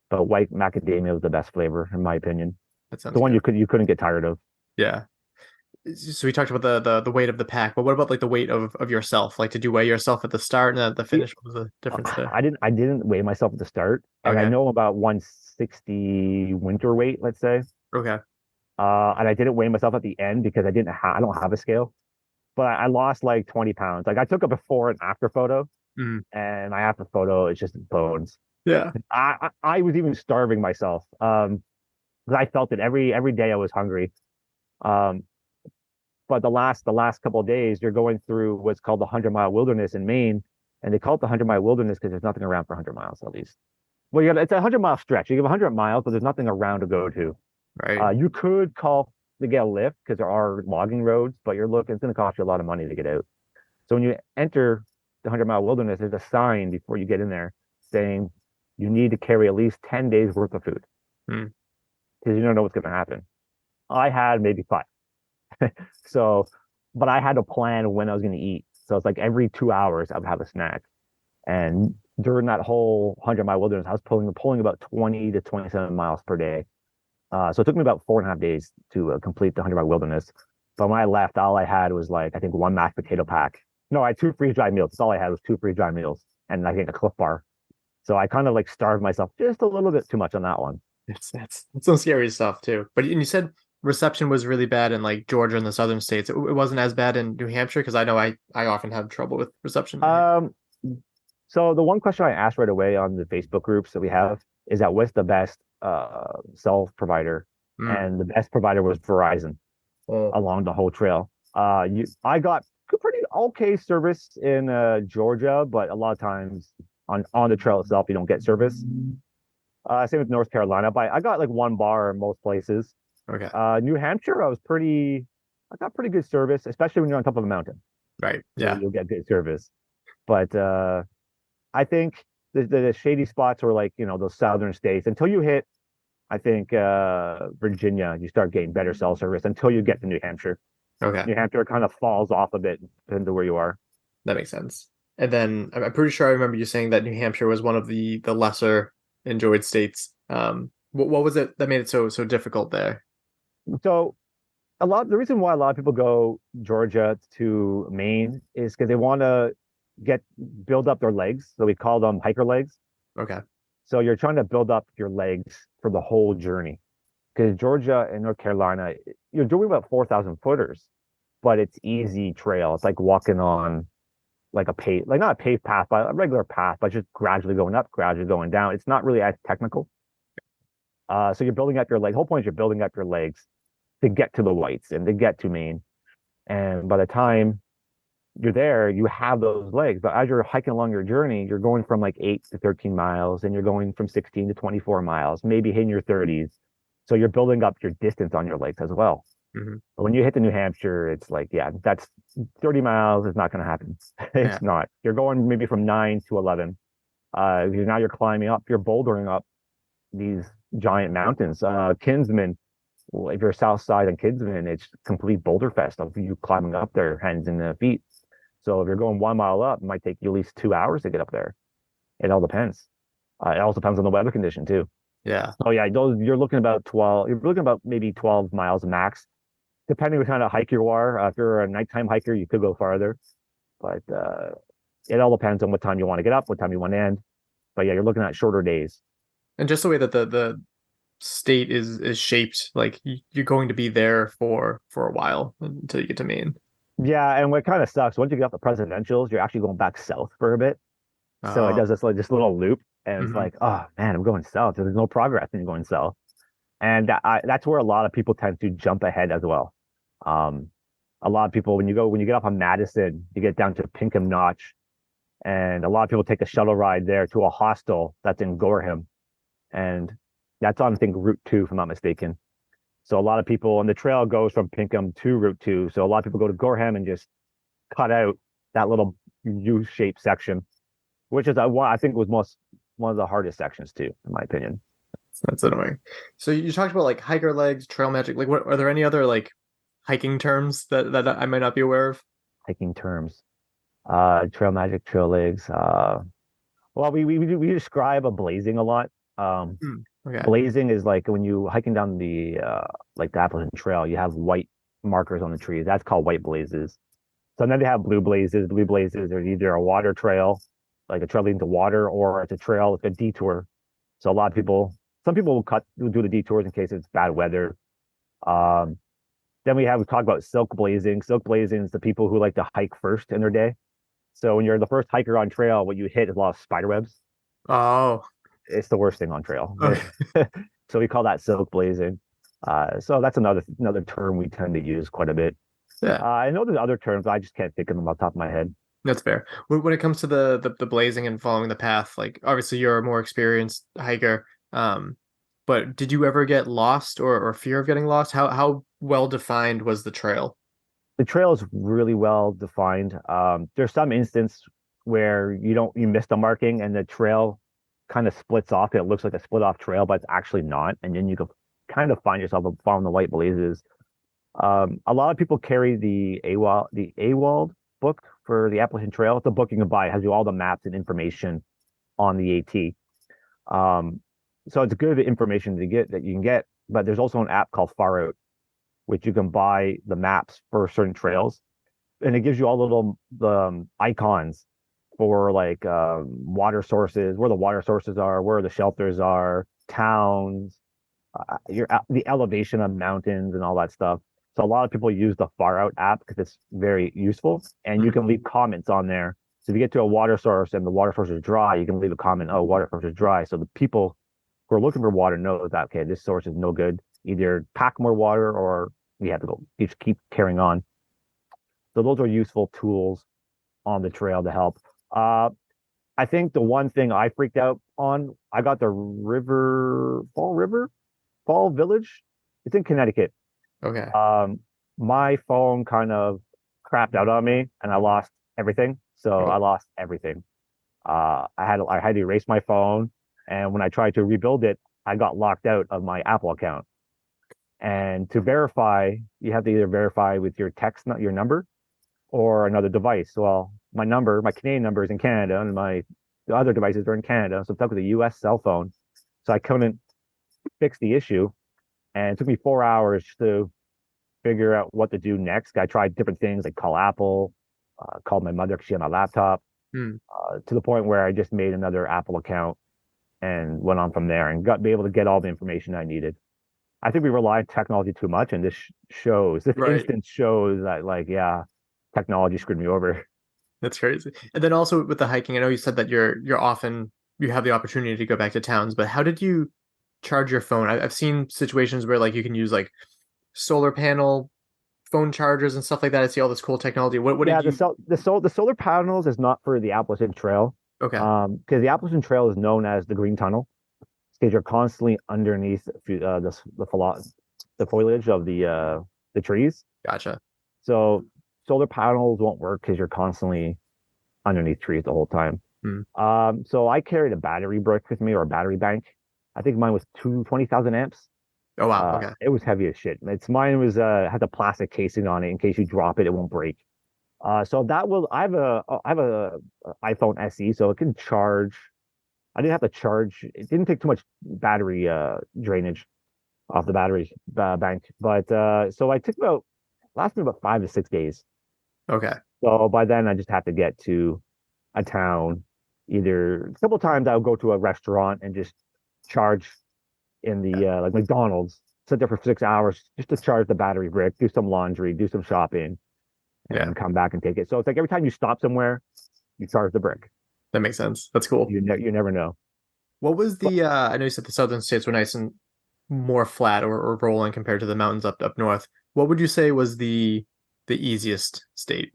but white macadamia was the best flavor in my opinion. That sounds the one good. you couldn't get tired of. Yeah. So we talked about the weight of the pack, but what about like the weight of yourself? Like, did you weigh yourself at the start and at the finish? What was the difference there? I didn't weigh myself at the start, and I know about 160 winter weight, let's say. Okay. And I didn't weigh myself at the end because I don't have a scale, but I lost like 20 pounds. Like I took a before and after photo, and my after photo is just bones. Yeah. I was even starving myself. Because I felt it every day I was hungry. But the last couple of days, you're going through what's called the 100-mile wilderness in Maine, and they call it the 100-mile wilderness because there's nothing around for 100 miles at least. Well, it's a 100-mile stretch. You have 100 miles, but there's nothing around to go to. Right. You could call to get a lift because there are logging roads, but it's going to cost you a lot of money to get out. So when you enter the 100-mile wilderness, there's a sign before you get in there saying you need to carry at least 10 days worth of food Hmm. because you don't know what's going to happen. I had maybe 5. So, but I had to plan when I was going to eat. So it's like every 2 hours I would have a snack. And during that whole 100-mile wilderness, I was pulling about 20 to 27 miles per day. So it took me about 4.5 days to complete the 100-mile wilderness. But when I left, all I had was like, I think 1 mashed potato pack. No, I had 2 freeze-dried meals. That's all I had was 2 freeze-dried meals and I think a Cliff Bar. So I kind of like starved myself just a little bit too much on that one. That's some scary stuff too. But and you said reception was really bad in like Georgia and the southern states. It wasn't as bad in New Hampshire because I know I often have trouble with reception. So the one question I asked right away on the Facebook groups that we have is that what's the best cell provider? And the best provider was Verizon along the whole trail. I got pretty okay service in Georgia, but a lot of times on the trail itself you don't get service. Same with North Carolina, but I got like 1 bar in most places. Okay. New Hampshire, I got pretty good service, especially when you're on top of a mountain. Right. Yeah. You'll get good service. But I think the shady spots were like, those southern states until you hit, I think, Virginia, you start getting better cell service until you get to New Hampshire. Okay. New Hampshire kind of falls off a bit depending on where you are. That makes sense. And then I'm pretty sure I remember you saying that New Hampshire was one of the lesser enjoyed states. What was it that made it so difficult there? So the reason why a lot of people go Georgia to Maine is because they want to build up their legs. So we call them hiker legs. Okay. So you're trying to build up your legs for the whole journey. Because Georgia and North Carolina, you're doing about 4,000 footers, but it's easy trail. It's like walking on like not a paved path, but a regular path, but just gradually going up, gradually going down. It's not really as technical. So you're building up your legs. The whole point is you're building up your legs to get to the whites and to get to Maine. And by the time you're there, you have those legs. But as you're hiking along your journey, you're going from like 8 to 13 miles, and you're going from 16 to 24 miles, maybe hitting your 30s. So you're building up your distance on your legs as well. Mm-hmm. But when you hit the New Hampshire, it's like, yeah, that's 30 miles is not going to happen. It's not. You're going maybe from 9 to 11. Now you're climbing up, you're bouldering up these giant mountains. Kinsman, if you're south side on Kinsman, it's complete boulder fest of you climbing up there, hands and feet. So if you're going 1 mile up, it might take you at least 2 hours to get up there. It all depends. It also depends on the weather condition too. Yeah. Oh yeah, you're looking about 12. You're looking about maybe 12 miles max, depending on what kind of hike you are. If you're a nighttime hiker, you could go farther, but it all depends on what time you want to get up, what time you want to end. But yeah, you're looking at shorter days. And just the way that the state is shaped, like you're going to be there for a while until you get to Maine. Yeah, and what kind of sucks, once you get off the presidentials, you're actually going back south for a bit. So it does this little loop, and it's like, oh man, I'm going south. There's no progress in going south, and that's where a lot of people tend to jump ahead as well. A lot of people, when you get up on Madison, you get down to Pinkham Notch, and a lot of people take a shuttle ride there to a hostel that's in Gorham, and that's on, I think, Route 2, if I'm not mistaken. So a lot of people, and the trail goes from Pinkham to Route 2. So a lot of people go to Gorham and just cut out that little U-shaped section, which is I think was one of the hardest sections too, in my opinion. That's annoying. So you talked about like hiker legs, trail magic. Like, what are there any other like hiking terms that I might not be aware of? Hiking terms, trail magic, trail legs. Well, we describe a blazing a lot. Okay. Blazing is like when you hiking down the Appalachian Trail, you have white markers on the trees. That's called white blazes. So then they have blue blazes. Blue blazes are either a water trail, like a trail leading to water, or it's a trail, like a detour. So some people will do the detours in case it's bad weather. Then we talk about silk blazing. Silk blazing is the people who like to hike first in their day. So when you're the first hiker on trail, what you hit is a lot of spider webs. Oh. It's the worst thing on trail. Okay. So we call that silk blazing. So that's another term we tend to use quite a bit. Yeah. I know there's other terms, I just can't think of them off the top of my head. That's fair. When it comes to the blazing and following the path, like obviously you're a more experienced hiker, but did you ever get lost or fear of getting lost? How well defined was the trail? The trail is really well defined. There's some instance where you miss the marking and the trail kind of splits off. It looks like a split off trail, but it's actually not. And then you can kind of find yourself following the white blazes. A lot of people carry the AWOLD book for the Appalachian Trail. It's a book you can buy. It has all the maps and information on the AT. So it's good information that you can get, but there's also an app called Far Out, which you can buy the maps for certain trails, and it gives you all the icons for like water sources, where the water sources are, where the shelters are, towns, the elevation of mountains and all that stuff. So a lot of people use the Far Out app because it's very useful, and you can leave comments on there. So if you get to a water source and the water source is dry, you can leave a comment, oh, water source is dry. So the people who are looking for water know that, okay, this source is no good. Either pack more water or we have to go, just keep carrying on. So those are useful tools on the trail to help. I think the one thing I freaked out on, I got the Fall Village. It's in Connecticut. Okay. My phone kind of crapped out on me and I lost everything. So I lost everything. I had to erase my phone, and when I tried to rebuild it, I got locked out of my Apple account. And to verify, you have to either verify with your text, not your number, or another device. Well, my Canadian number is in Canada, and the other devices are in Canada. So it's stuck with a US cell phone. So I couldn't fix the issue. And it took me 4 hours to figure out what to do next. I tried different things like call Apple, called my mother because she had my laptop, to the point where I just made another Apple account and went on from there and be able to get all the information I needed. I think we rely on technology too much, and this instance shows that technology screwed me over. That's crazy. And then also with the hiking, I know you said that you have the opportunity to go back to towns, but how did you charge your phone? I've seen situations where like you can use like solar panel phone chargers and stuff like that. I see all this cool technology. What did you... the solar panels is not for the Appalachian Trail. Okay. Because the Appalachian Trail is known as the Green Tunnel, because you're constantly underneath the foliage of the trees. Gotcha. So solar panels won't work because you're constantly underneath trees the whole time. So I carried a battery brick with me, or a battery bank. I think mine was 20,000 amps. Oh wow! Okay. It was heavy as shit. Mine was had a plastic casing on it in case you drop it, it won't break. So that will. I have a iPhone SE, so it can charge. I didn't have to charge. It didn't take too much battery drainage off the battery bank. But so I took lasted me about 5 to 6 days. Okay. So by then I just had to get to a town. Either a couple of times I would go to a restaurant and just charge in the like McDonald's, sit there for 6 hours just to charge the battery brick, do some laundry, do some shopping, and then come back and take it. So it's like every time you stop somewhere, you charge the brick. That makes sense. That's cool. You never know. What was the I know you said the southern states were nice and more flat or rolling compared to the mountains up north. What would you say was the easiest state?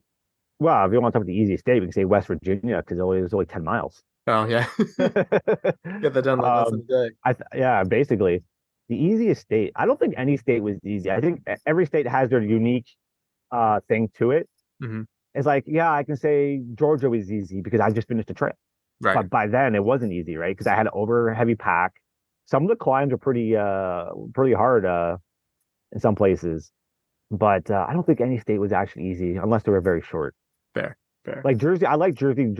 Well, if you want to talk about the easiest state, we can say West Virginia, because it was only 10 miles. Oh yeah. Get that done like less than a day. Basically the easiest state. I don't think any state was easy. I think every state has their unique thing to it. It's like, I can say Georgia was easy because I just finished a trip. Right. But by then it wasn't easy, right? Because I had an over heavy pack. Some of the climbs are pretty hard in some places. But I don't think any state was actually easy unless they were very short. Fair. Like Jersey, I like Jersey.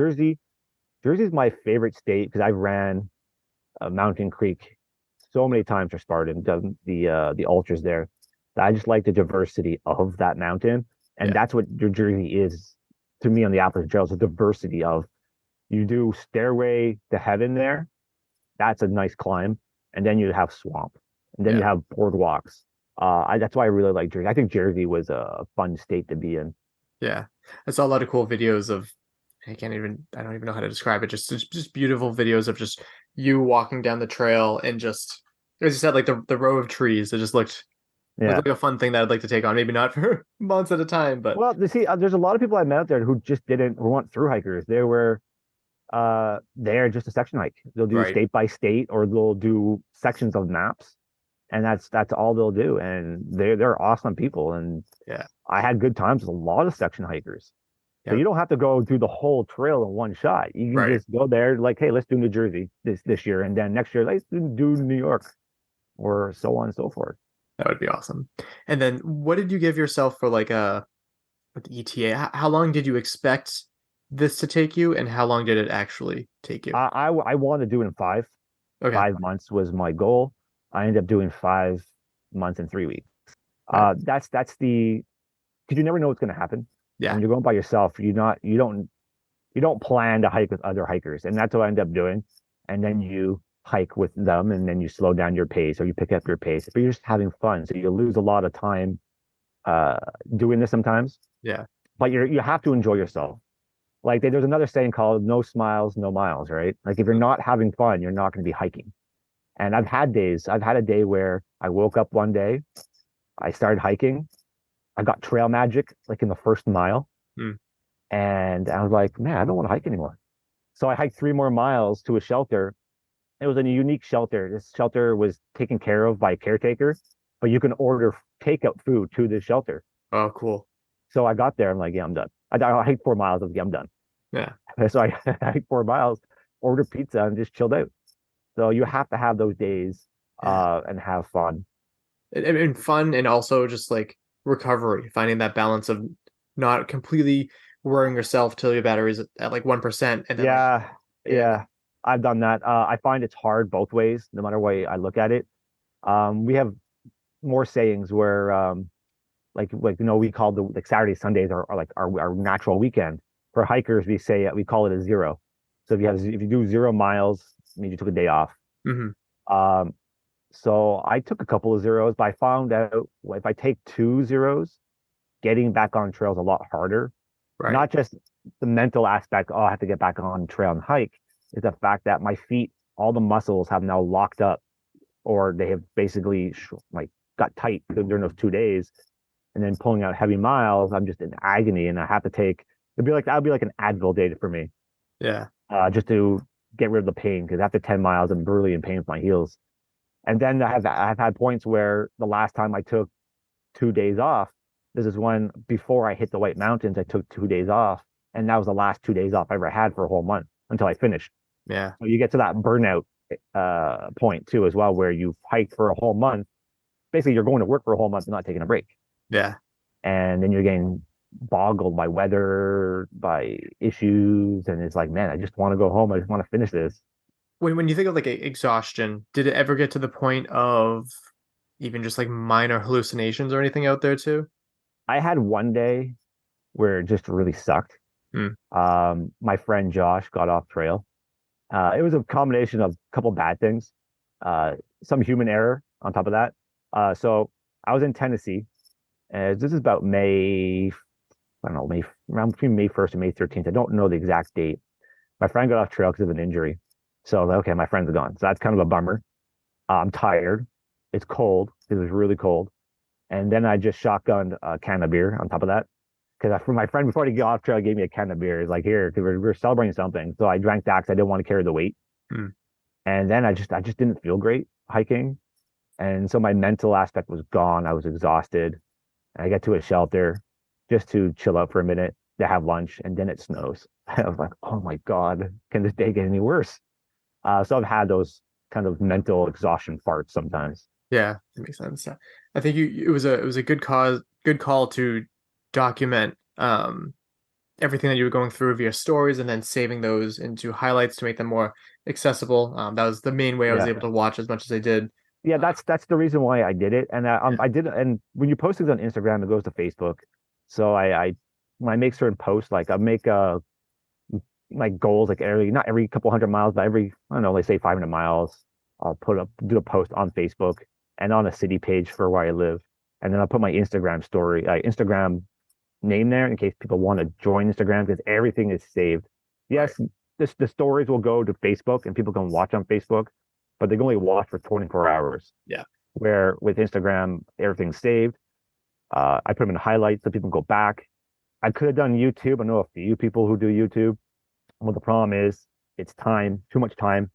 Jersey's my favorite state because I ran Mountain Creek so many times for Spartan, the ultras there. I just like the diversity of that mountain, and that's what New Jersey is to me on the Appalachian Trail. The diversity of, you do Stairway to Heaven there, that's a nice climb, and then you have swamp, and then you have boardwalks. That's why I really like Jersey. I think Jersey was a fun state to be in. Yeah, I saw a lot of cool videos of. I don't even know how to describe it. Just beautiful videos of just you walking down the trail and just, as you said, like the row of trees. It just looked like a fun thing that I'd like to take on. Maybe not for months at a time, but there's a lot of people I met out there who just weren't through hikers. They were there just a section hike. They'll do state by state, or they'll do sections of maps, and that's all they'll do. And they're awesome people. And I had good times with a lot of section hikers. So you don't have to go through the whole trail in one shot. You can just go there like, hey, let's do New Jersey this year, and then next year let's do New York, or so on and so forth. That would be awesome. And then what did you give yourself for like with the ETA? How long did you expect this to take you, and how long did it actually take you? I wanted to do it in 5. Okay. 5 months was my goal. I ended up doing 5 months and 3 weeks. That's the, because you never know what's going to happen. Yeah. When you're going by yourself, you don't plan to hike with other hikers, and that's what I end up doing. And then you hike with them, and then you slow down your pace, or you pick up your pace, but you're just having fun. So you lose a lot of time doing this sometimes. Yeah. But you have to enjoy yourself. Like there's another saying called "no smiles, no miles," right? Like if you're not having fun, you're not going to be hiking. And I've had a day where I woke up one day, I started hiking, I got trail magic like in the first mile, and I was like, man, I don't want to hike anymore. So I hiked 3 more miles to a shelter. It was a unique shelter. This shelter was taken care of by a caretaker, but you can order takeout food to this shelter. Oh, cool. So I got there. I'm like, yeah, I'm done. I hiked 4 miles. I was like, yeah, I'm done. Yeah. So I hiked 4 miles, ordered pizza, and just chilled out. So you have to have those days and have fun. And fun, and also just like recovery, finding that balance of not completely wearing yourself till your battery's at like 1%. And then yeah. I've done that. I find it's hard both ways, no matter way I look at it. We have more sayings where like we call the like Saturdays, Sundays are like our natural weekend. For hikers, we call it a 0. So if you do 0 miles, it means you took a day off. So I took a couple of 0s, but I found out if I take 2 0s, getting back on trail is a lot harder. Right. Not just the mental aspect, I have to get back on trail and hike. It's the fact that my feet, all the muscles have now locked up, or they have basically like got tight during those 2 days. And then pulling out heavy miles, I'm just in agony, and I have to that'd be like an Advil day for me. Yeah. Just to get rid of the pain, because after 10 miles, I'm brutally in pain with my heels. And then I've had points where the last time I took 2 days off, this is when before I hit the White Mountains, I took 2 days off, and that was the last 2 days off I ever had for a whole month until I finished. Yeah. So you get to that burnout point too, as well, where you've hiked for a whole month. Basically, you're going to work for a whole month and not taking a break. Yeah. And then you're getting boggled by weather, by issues, and it's like, man, I just want to go home. I just want to finish this. When you think of like exhaustion, did it ever get to the point of even just like minor hallucinations or anything out there too? I had one day where it just really sucked. My friend Josh got off trail. It was a combination of a couple bad things, some human error on top of that. So I was in Tennessee, and this is about May, I don't know, around between May 1st and May 13th. I don't know the exact date. My friend got off trail because of an injury. So okay, my friend's gone. So that's kind of a bummer. I'm tired. It's cold. It was really cold. And then I just shotgunned a can of beer on top of that. Because my friend, before he got off trail, gave me a can of beer. He's like, here, because we're celebrating something. So I drank that because I didn't want to carry the weight. And then I just didn't feel great hiking. And so my mental aspect was gone. I was exhausted. And I get to a shelter just to chill out for a minute, to have lunch, and then it snows. I was like, oh my God, can this day get any worse? So I've had those kind of mental exhaustion farts sometimes. Yeah, that makes sense. Yeah. I think it was a good call to document everything that you were going through via stories, and then saving those into highlights to make them more accessible. That was the main way I was able to watch as much as I did. Yeah, that's the reason why I did it. And I did, and when you post things on Instagram, it goes to Facebook. So I when I make certain posts, like I make my goals, like not every couple 100 miles, but every, I don't know, let's say 500 miles, I'll do a post on Facebook and on a city page for where I live. And then I'll put my Instagram Instagram name there in case people want to join Instagram, because everything is saved. Yes, the stories will go to Facebook and people can watch on Facebook, but they can only watch for 24 hours. Yeah. Where with Instagram, everything's saved. I put them in highlights so people can go back. I could have done YouTube. I know a few people who do YouTube. Well, the problem is it's time, too much time,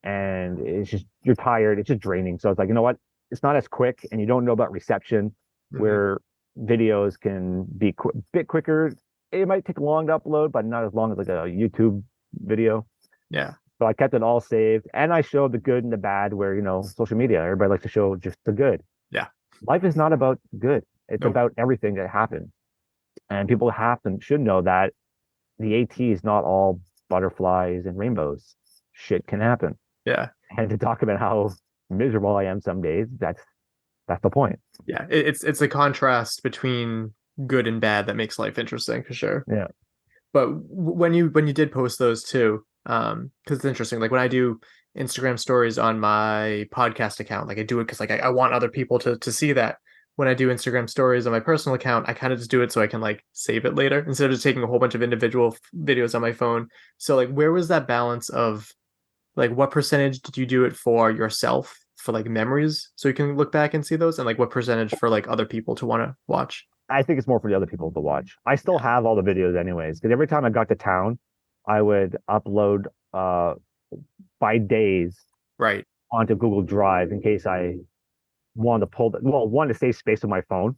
and it's just, you're tired. It's just draining. So it's like, you know what? It's not as quick, and you don't know about reception, where videos can be a bit quicker. it might take long to upload, but not as long as like a YouTube video. Yeah. So I kept it all saved, and I showed the good and the bad. Where social media, everybody likes to show just the good. Yeah. Life is not about good. It's Nope. about everything that happened, and people should know that the AT is not all butterflies and rainbows. Shit can happen. Yeah. And to talk about how miserable I am some days, that's the point. Yeah. It's a contrast between good and bad that makes life interesting for sure. Yeah. But when you did post those too, because it's interesting. Like when I do Instagram stories on my podcast account, like I do it because like I want other people to see that. When I do Instagram stories on my personal account, I kind of just do it so I can like save it later instead of just taking a whole bunch of individual videos on my phone. So like, where was that balance of like, what percentage did you do it for yourself for like memories so you can look back and see those, and like what percentage for like other people to want to watch? I think it's more for the other people to watch. I still have all the videos anyways, because every time I got to town, I would upload by days Right. onto Google Drive in case I wanted to one to save space on my phone,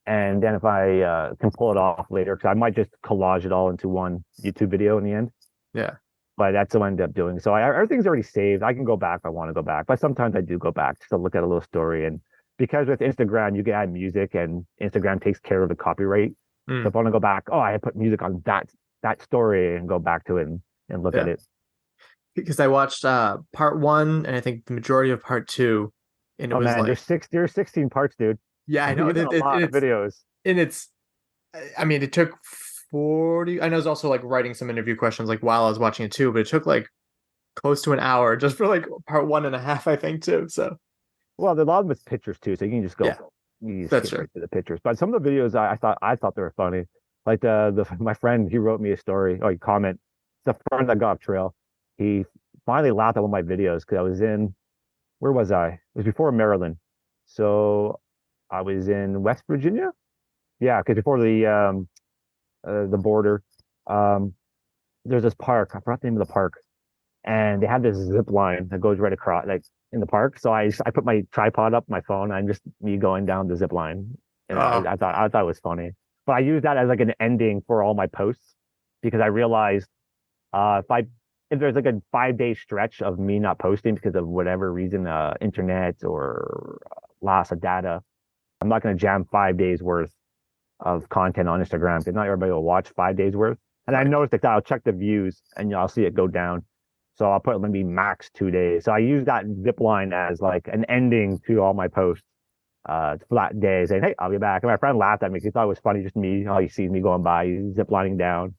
and then if I can pull it off later, because I might just collage it all into one YouTube video in the end. Yeah. But that's what I ended up doing. So everything's already saved. I can go back if I want to go back, but sometimes I do go back just to look at a little story. And because with Instagram, you can add music, and Instagram takes care of the copyright. So if I want to go back, I put music on that story and go back to it and look at it. Because I watched part 1 and I think the majority of part 2. And it was man, like there's 16 parts, dude. Yeah, I know. A lot of videos. And it took 40. I know I was also like writing some interview questions like while I was watching it too, but it took like close to an hour just for like part 1.5, I think too. So, well, a lot of them is pictures too, so you can just go. Yeah, you that's skip true. right to the pictures. But some of the videos I thought they were funny. Like my friend, he wrote me a story. He comment. It's a friend that got off trail. He finally laughed at one of my videos because I was in. Where was I? It was before Maryland. So I was in West Virginia. Yeah, because before the border, there's this park. I forgot the name of the park, and they have this zip line that goes right across, like in the park. So I put my tripod up, my phone, and just me going down the zip line. And I thought it was funny, but I used that as like an ending for all my posts because I realized if there's like a 5-day stretch of me not posting because of whatever reason, internet or loss of data, I'm not going to jam 5 days worth of content on Instagram because not everybody will watch 5 days worth. And I noticed that I'll check the views and I'll see it go down. So I'll put maybe max 2 days. So I use that zip line as like an ending to all my posts for that day, saying, hey, I'll be back. And my friend laughed at me because he thought it was funny, just me. All he sees me going by, zip lining down.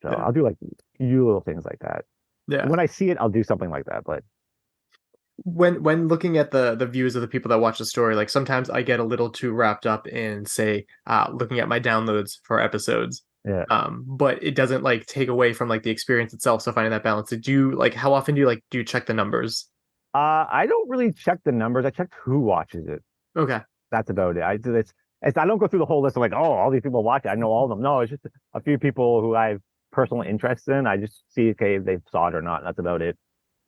So I'll do like few little things like that. Yeah. When I see it, I'll do something like that. But when looking at the views of the people that watch the story, like sometimes I get a little too wrapped up in say looking at my downloads for episodes. Yeah. But it doesn't like take away from like the experience itself. So finding that balance. Did you like how often do you check the numbers? I don't really check the numbers. I check who watches it. Okay. That's about it. I don't go through the whole list of like, all these people watch it. I know all of them. No, it's just a few people who I have personal interest in. I just see if they saw it or not. That's about it.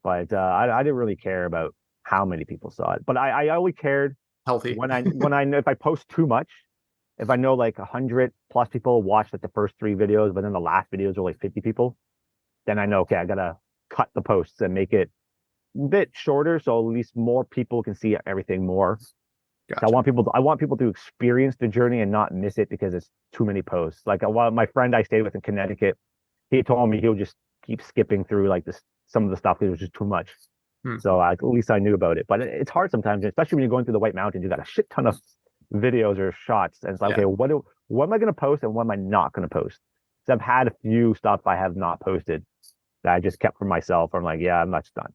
But I didn't really care about how many people saw it. But I only cared healthy when I know if I post too much. If I know like 100 plus people watched like the first 3 videos, but then the last videos are like 50 people, then I know, okay, I gotta cut the posts and make it a bit shorter so at least more people can see everything more. Gotcha. I want people to experience the journey and not miss it because it's too many posts. Like my friend I stayed with in Connecticut, he told me he'll just keep skipping through like some of the stuff because it was just too much. So at least I knew about it. But it's hard sometimes, especially when you're going through the White Mountains. You got a shit ton of videos or shots, and it's like, okay, what am I going to post and what am I not going to post? So I've had a few stuff I have not posted that I just kept for myself. I'm like, yeah, I'm not done.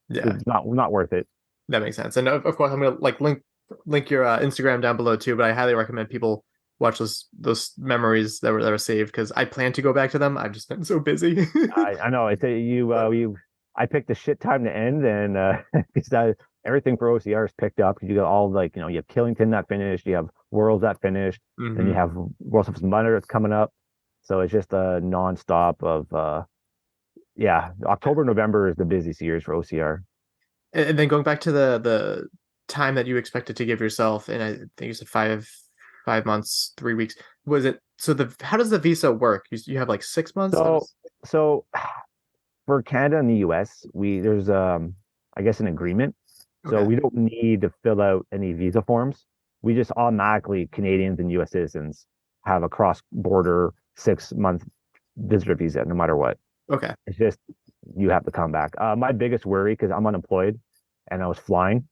Yeah, it's not worth it. That makes sense. And of course, I'm gonna like link your Instagram down below too. But I highly recommend people watch those memories that were saved because I plan to go back to them. I've just been so busy. I know. I picked a shit time to end, and because everything for OCR is picked up. You got all like you have Killington that finished, you have Worlds that finished, then you have Worlds of Mother that's coming up. So it's just a nonstop of October, November is the busiest years for OCR. And then going back to the time that you expected to give yourself, and I think you said 5 months, 3 weeks. Was it how does the visa work? You have like 6 months? So for Canada and the US, there's I guess an agreement. So Okay. we don't need to fill out any visa forms. We just automatically, Canadians and US citizens, have a cross-border 6-month visitor visa no matter what. Okay. It's just you have to come back. My biggest worry, because I'm unemployed and I was flying,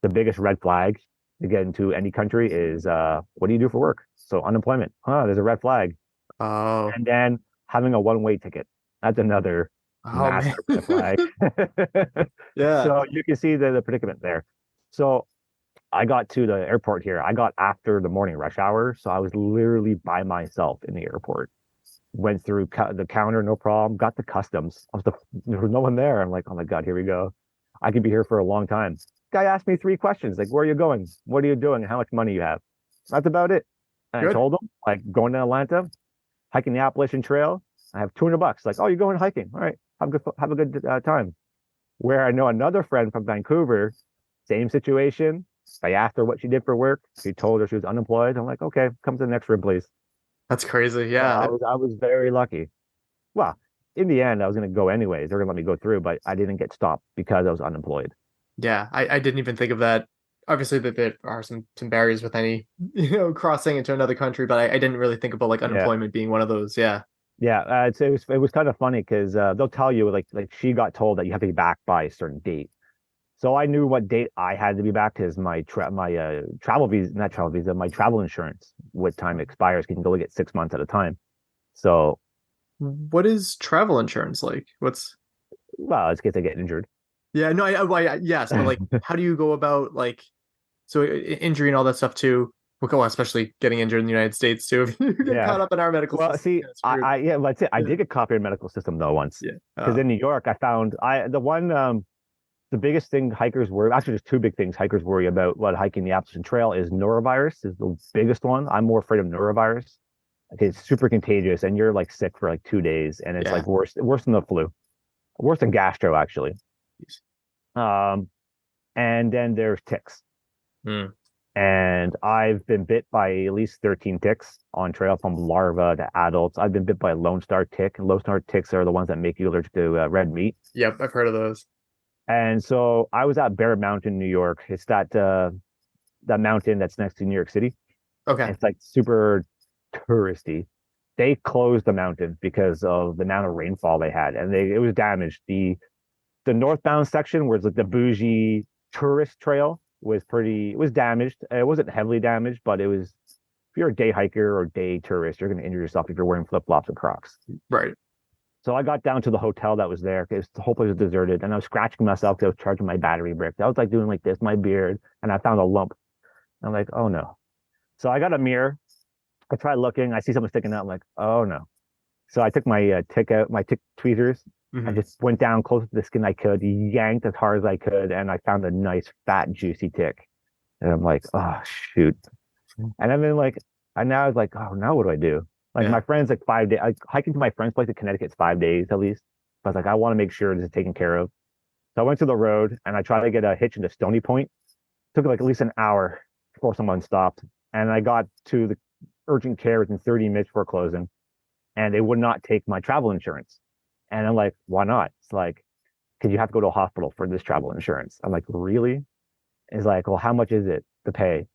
the biggest red flag to get into any country is what do you do for work? So unemployment. There's a red flag. Oh. And then having a one-way ticket. That's another Oh man. massive red flag. Yeah. So you can see the predicament there. So I got to the airport here. I got after the morning rush hour. So I was literally by myself in the airport. Went through the counter, no problem. Got to customs. There was no one there. I'm like, oh my God, here we go. I could be here for a long time. Guy asked me 3 questions, like, where are you going? What are you doing? And how much money you have? That's about it. And Good. I told him, like, going to Atlanta, hiking the Appalachian Trail. I have $200. Like, oh, you're going hiking. All right. Have a good time. Where I know another friend from Vancouver, same situation. I asked her what she did for work. She told her she was unemployed. I'm like, okay, come to the next room, please. That's crazy. Yeah. I was very lucky. Well, in the end, I was going to go anyways. They're going to let me go through, but I didn't get stopped because I was unemployed. Yeah. I didn't even think of that. Obviously, that there are some barriers with any, crossing into another country, but I didn't really think about like unemployment being one of those. Yeah. Yeah. It was kind of funny because they'll tell you like she got told that you have to be back by a certain date. So I knew what date I had to be back because my travel visa, not travel visa, my travel insurance, what time it expires, can only get 6 months at a time. So, what is travel insurance like? Well, it's in case I get injured. Yeah, no, yes, but like, how do you go about like, so injury and all that stuff too? Well, especially getting injured in the United States too. If you get caught up in our medical system. See, let's say I did get caught up in medical system though once. Yeah. Because in New York, I found the biggest thing hikers worry, actually there's 2 big things hikers worry about while hiking the Appalachian Trail is norovirus is the biggest one. I'm more afraid of norovirus. Okay, it's super contagious and you're like sick for like 2 days and it's like worse than the flu. Worse than gastro actually. And then there's ticks. And I've been bit by at least 13 ticks on trail from larva to adults. I've been bit by a Lone Star tick. Lone Star ticks are the ones that make you allergic to red meat. Yep, I've heard of those. And so I was at Bear Mountain, New York. It's that mountain that's next to New York City. Okay. It's like super touristy. They closed the mountain because of the amount of rainfall they had, and it was damaged. The northbound section, where it's like the bougie tourist trail, was damaged. It wasn't heavily damaged, but it was. If you're a day hiker or day tourist, you're going to injure yourself if you're wearing flip flops and Crocs. Right. So I got down to the hotel that was there because the whole place was deserted, and I was scratching myself because I was charging my battery brick. I was like doing like this, my beard, and I found a lump. I'm like, oh no. So I got a mirror. I tried looking. I see something sticking out. I'm like, oh no. So I took my tick tweezers. I just went down close to the skin I could, yanked as hard as I could, and I found a nice fat juicy tick. And I'm like, oh shoot. And I've been like, and now I was like, oh, now what do I do? Like my friends, like 5 days, hiking to my friend's place in Connecticut, 5 days at least. But I was like, I want to make sure this is taken care of. So I went to the road and I tried to get a hitch into Stony Point. Took like at least an hour before someone stopped. And I got to the urgent care within 30 minutes before closing. And they would not take my travel insurance. And I'm like, why not? It's like, because you have to go to a hospital for this travel insurance. I'm like, really? It's like, well, how much is it to pay?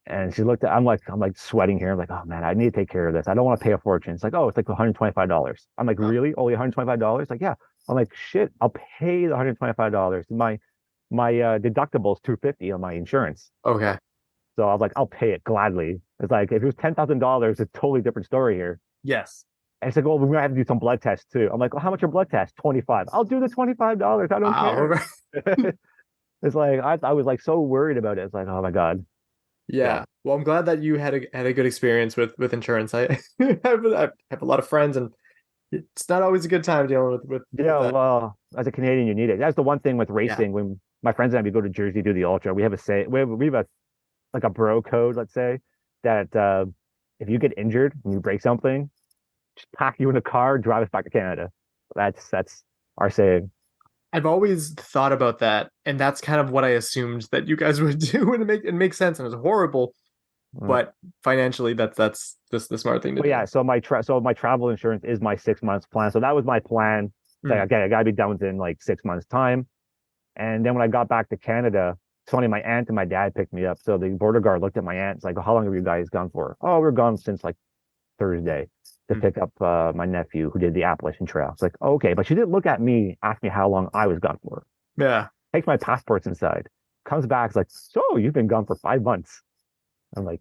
And she looked at, I'm like sweating here. I'm like, oh man, I need to take care of this. I don't want to pay a fortune. It's like, oh, it's like $125. I'm like, really? Only $125? Like, yeah. I'm like, shit, I'll pay the $125. My deductible is $250 on my insurance. Okay. So I was like, I'll pay it gladly. It's like, if it was $10,000, it's a totally different story here. Yes. And it's like, well, we're gonna have to do some blood tests too. I'm like, well, how much are blood tests? $25. I'll do the $25. I don't care. It's like I was like so worried about it. It's like, oh my God. Yeah. Well, I'm glad that you had a good experience with insurance. I have a lot of friends, and it's not always a good time dealing with that. Well, as a Canadian, you need it. That's the one thing with racing. Yeah. When my friends and I, we go to Jersey, do the ultra, we have a bro code, let's say, that if you get injured and you break something, just pack you in a car, drive us back to Canada. That's our saying. I've always thought about that, and that's kind of what I assumed that you guys would do, and it makes sense, and it was horrible. but financially, that's just the smart thing to But do. yeah, so my travel insurance is my 6 months plan. So that was my plan. Like, okay, I gotta be done within like 6 months time. And then when I got back to Canada, it's funny, my aunt and my dad picked me up. So the border guard looked at my aunt. It's like, how long have you guys gone for? Oh, we're gone since like Thursday to pick up my nephew who did the Appalachian Trail. It's like, oh, okay, but she didn't look at me, ask me how long I was gone for. Yeah. Takes my passports inside, comes back, it's like, so you've been gone for 5 months. I'm like,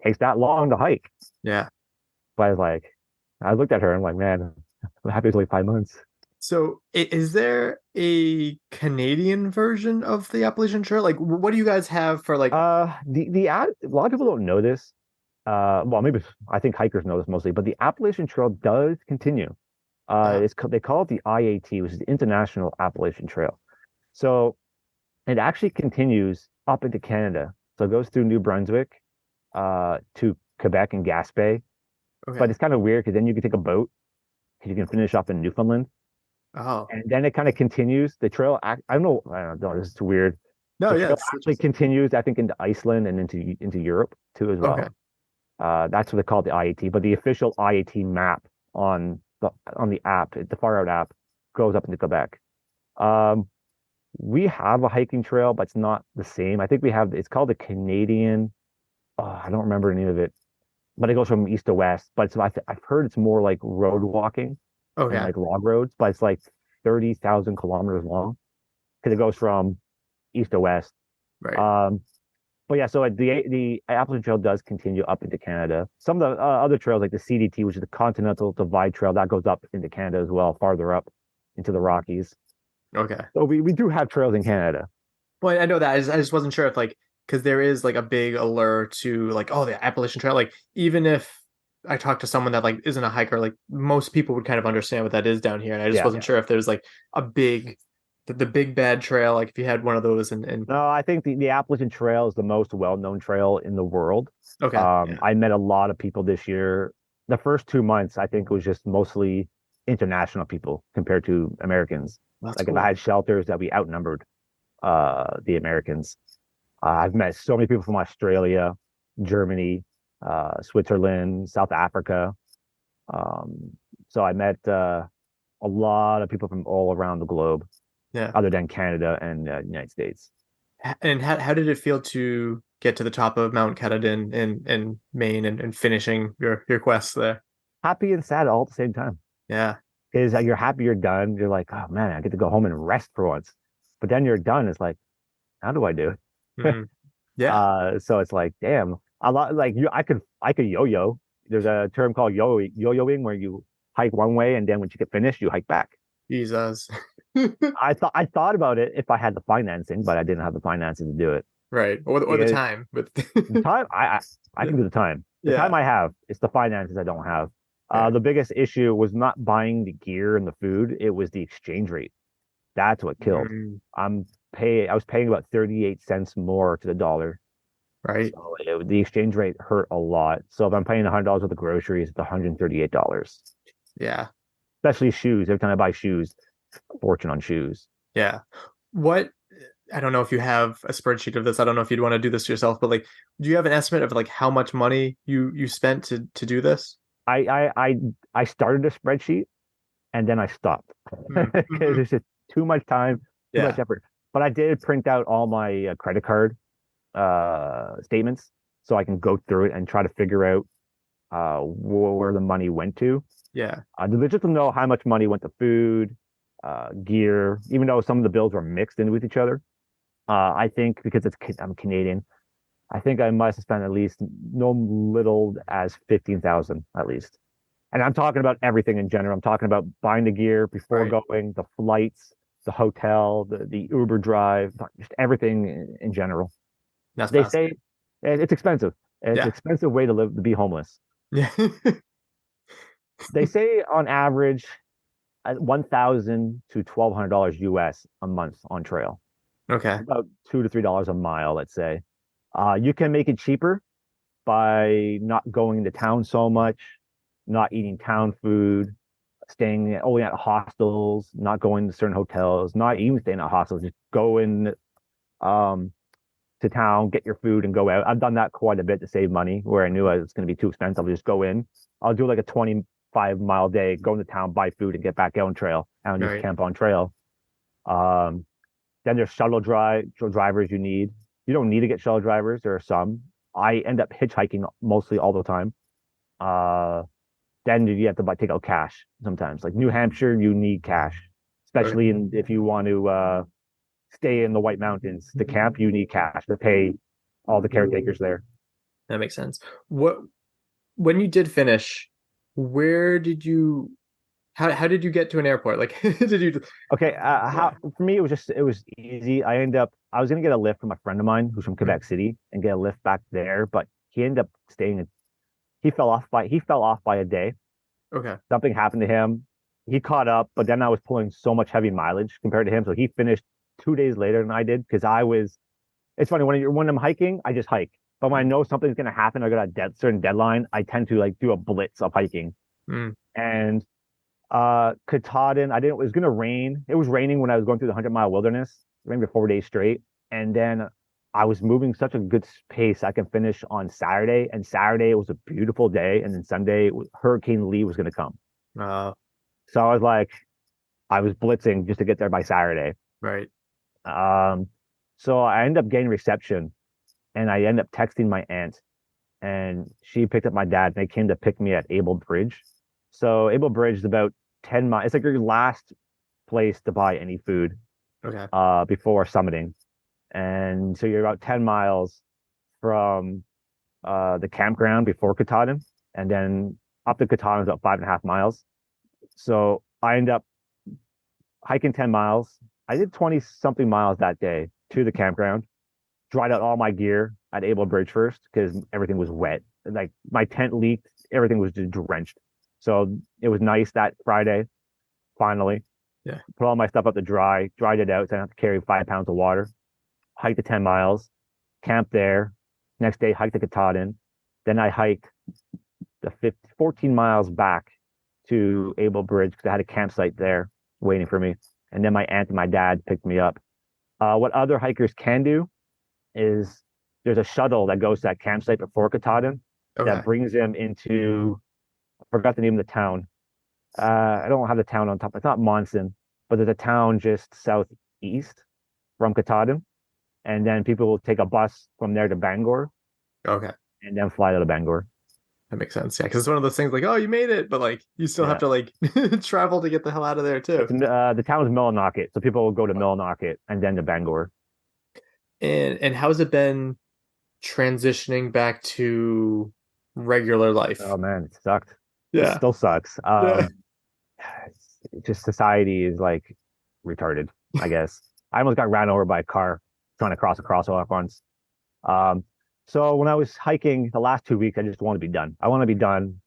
takes that long to hike. Yeah. But I was like, I looked at her, I'm like, man, I'm happy it's only 5 months. So is there a Canadian version of the Appalachian Trail? Like, what do you guys have for like? A lot of people don't know this. Well, maybe I think hikers know this mostly, but the Appalachian Trail does continue. They call it the IAT, which is the International Appalachian Trail. So it actually continues up into Canada. So it goes through New Brunswick, to Quebec and Gaspé. Okay. But it's kind of weird because then you can take a boat because you can finish up in Newfoundland. Oh. And then it kind of continues. The trail, I don't know, this is too weird. No, The yeah. trail actually continues, I think, into Iceland and into Europe too as well. Okay. That's what they call the IAT, but the official IAT map on the app, the Far Out app, goes up into Quebec. We have a hiking trail, but it's not the same. I think it's called the Canadian. I don't remember the name of it, but it goes from east to west. But I've heard it's more like road walking and like log roads, but it's like 30,000 kilometers long because it goes from east to west. Right. But yeah, so the Appalachian Trail does continue up into Canada. Some of the other trails, like the CDT, which is the Continental Divide Trail, that goes up into Canada as well, farther up into the Rockies. Okay. So we do have trails in Canada. Well, I know that. I just wasn't sure if like, because there is like a big allure to like, oh, the Appalachian Trail. Like, even if I talk to someone that like isn't a hiker, like most people would kind of understand what that is down here. And I just wasn't sure if there's like a the big bad trail, like if you had one of those and No, I think the Appalachian Trail is the most well-known trail in the world. Okay. I met a lot of people this year. The first 2 months, I think, was just mostly international people compared to Americans. That's like cool. if I had shelters, that we outnumbered the Americans. I've met so many people from Australia, Germany, Switzerland, South Africa. So I met a lot of people from all around the globe. Yeah. Other than Canada and United States. And how did it feel to get to the top of Mount Katahdin in Maine and finishing your quest there? Happy and sad all at the same time. Yeah. Is you're happy you're done. You're like, oh man, I get to go home and rest for once. But then you're done. It's like, how do I do it? Mm-hmm. Yeah. So it's like, damn, a lot like I could yo-yo. There's a term called yo-yoing where you hike one way and then when you get finished, you hike back. Jesus. I thought about it if I had the financing, but I didn't have the financing to do it. Right. Or the time. But the time I can do the time. The time I have, it's the finances I don't have. The biggest issue was not buying the gear and the food. It was the exchange rate. That's what killed. I was paying about 38 cents more to the dollar. Right. So the exchange rate hurt a lot. So if I'm paying $100 worth of groceries, it's $138. Yeah. Especially shoes. Every time I buy shoes, a fortune on shoes. Yeah. I don't know if you have a spreadsheet of this. I don't know if you'd want to do this yourself, but like, do you have an estimate of like how much money you spent to do this? I started a spreadsheet and then I stopped because it's just too much time, too much effort. But I did print out all my credit card statements so I can go through it and try to figure out where the money went to. Yeah. Just to know how much money went to food, gear, even though some of the bills were mixed in with each other. I think because I'm Canadian, I think I must have spent at least no little as 15,000 at least. And I'm talking about everything in general. I'm talking about buying the gear before going, the flights, the hotel, the Uber drive, just everything in general. They say it's expensive. It's an expensive way to live, to be homeless. Yeah. They say on average, $1,000 to $1,200 US a month on trail. Okay. About $2 to $3 a mile, let's say. You can make it cheaper by not going into town so much, not eating town food, staying only at hostels, not going to certain hotels, not even staying at hostels, just going to town, get your food, and go out. I've done that quite a bit to save money where I knew it was going to be too expensive. I'll just go in. I'll do like a 25-mile day, go into town, buy food, and get back out on trail. I don't just camp on trail. Then there's shuttle drivers you need. You don't need to get shuttle drivers. There are some. I end up hitchhiking mostly all the time. Then you have to take out cash sometimes. Like New Hampshire, you need cash, especially if you want to stay in the White Mountains. The camp, you need cash to pay all the caretakers there. That makes sense. When you did finish, where did you? How did you get to an airport? Like, did you? Okay, for me it was easy. I was gonna get a lift from a friend of mine who's from Quebec City and get a lift back there, but he ended up staying. He fell off by a day. Okay. Something happened to him. He caught up, but then I was pulling so much heavy mileage compared to him, so he finished 2 days later than I did because it's funny when I'm hiking, I just hike. But when I know something's gonna happen, I got a certain deadline, I tend to like do a blitz of hiking. And Katahdin, it was gonna rain. It was raining when I was going through the 100-mile wilderness. It rained for 4 days straight. And then I was moving such a good pace I can finish on Saturday. And Saturday it was a beautiful day. And then Sunday, Hurricane Lee was gonna come. So I was blitzing just to get there by Saturday. Right. So I ended up getting reception and I ended up texting my aunt and she picked up my dad and they came to pick me at Able Bridge. So Able Bridge is about 10 miles. It's like your last place to buy any food before summiting. And so you're about 10 miles from the campground before Katahdin. And then up to Katahdin is about 5.5 miles. So I end up hiking 10 miles. I did 20 something miles that day to the campground, dried out all my gear at Able Bridge first because everything was wet. Like my tent leaked, everything was just drenched. So it was nice that Friday, finally. Yeah. Put all my stuff up to dry, dried it out, so I didn't have to carry 5 pounds of water. Hiked the 10 miles, camped there. Next day, hiked the Katahdin. Then I hiked the 14 miles back to Able Bridge because I had a campsite there waiting for me. And then my aunt and my dad picked me up. What other hikers can do is there's a shuttle that goes to that campsite before Katahdin that brings them into, I forgot the name of the town. I don't have the town on top. It's not Monson, but there's a town just southeast from Katahdin. And then people will take a bus from there to Bangor. Okay. And then fly to Bangor. That makes sense. Yeah, because it's one of those things like, oh, you made it, but like you still have to like travel to get the hell out of there too. The town is Millinocket, so people will go to Millinocket and then to Bangor. And how's it been transitioning back to regular life? Oh man, it sucked. Yeah, it still sucks. Just society is like retarded, I guess. I almost got ran over by a car trying to cross a crosswalk once. So when I was hiking the last 2 weeks, I just want to be done. I want to be done.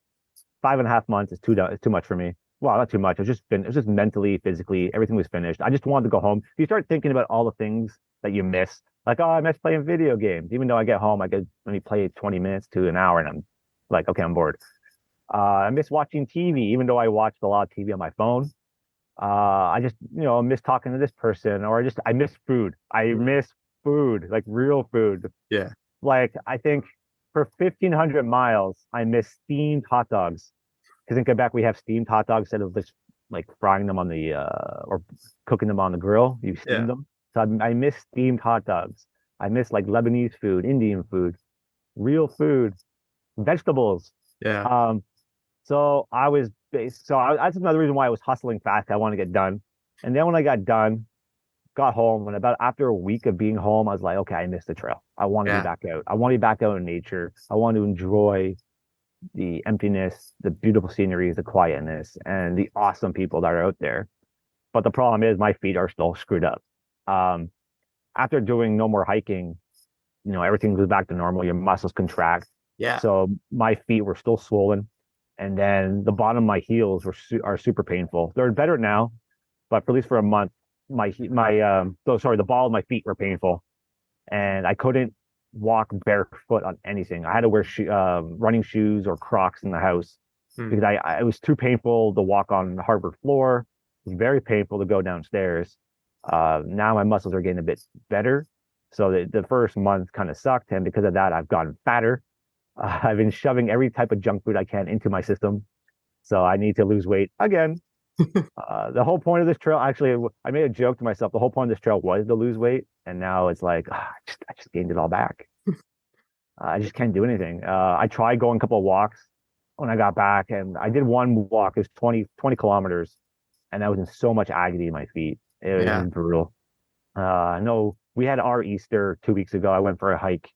5.5 months is too much for me. Well, not too much. It was just mentally, physically, everything was finished. I just wanted to go home. You start thinking about all the things that you miss. Like, oh, I miss playing video games. Even though I get home, I could only play 20 minutes to an hour and I'm like, okay, I'm bored. I miss watching TV, even though I watched a lot of TV on my phone. I just, miss talking to this person, or I miss food. I miss food, like real food. Yeah. Like, I think for 1,500 miles, I miss steamed hot dogs. Because in Quebec, we have steamed hot dogs instead of just like frying them on the, or cooking them on the grill. You steam them. So I miss steamed hot dogs. I miss like Lebanese food, Indian food, real food, vegetables. Yeah. So that's another reason why I was hustling fast. I want to get done. And then when I got home, and after a week of being home, I was like, okay, I missed the trail. I want to be back out. I want to be back out in nature. I want to enjoy the emptiness, the beautiful scenery, the quietness, and the awesome people that are out there. But the problem is my feet are still screwed up. After doing no more hiking, everything goes back to normal. Your muscles contract. Yeah. So my feet were still swollen. And then the bottom of my heels are super painful. They're better now, but at least for a month, the ball of my feet were painful, and I couldn't walk barefoot on anything. I had to wear running shoes or Crocs in the house because it was too painful to walk on the hardwood floor. It was very painful to go downstairs. Now my muscles are getting a bit better, So the first month kind of sucked, and because of that, I've gotten fatter. I've been shoving every type of junk food I can into my system, so I need to lose weight again. The whole point of this trail, actually, I made a joke to myself. The whole point of this trail was to lose weight, and now it's like I just gained it all back. I just can't do anything. I tried going a couple of walks when I got back, and I did one walk. It was 20 kilometers, and I was in so much agony in my feet. It was brutal. No, we had our Easter 2 weeks ago. I went for a hike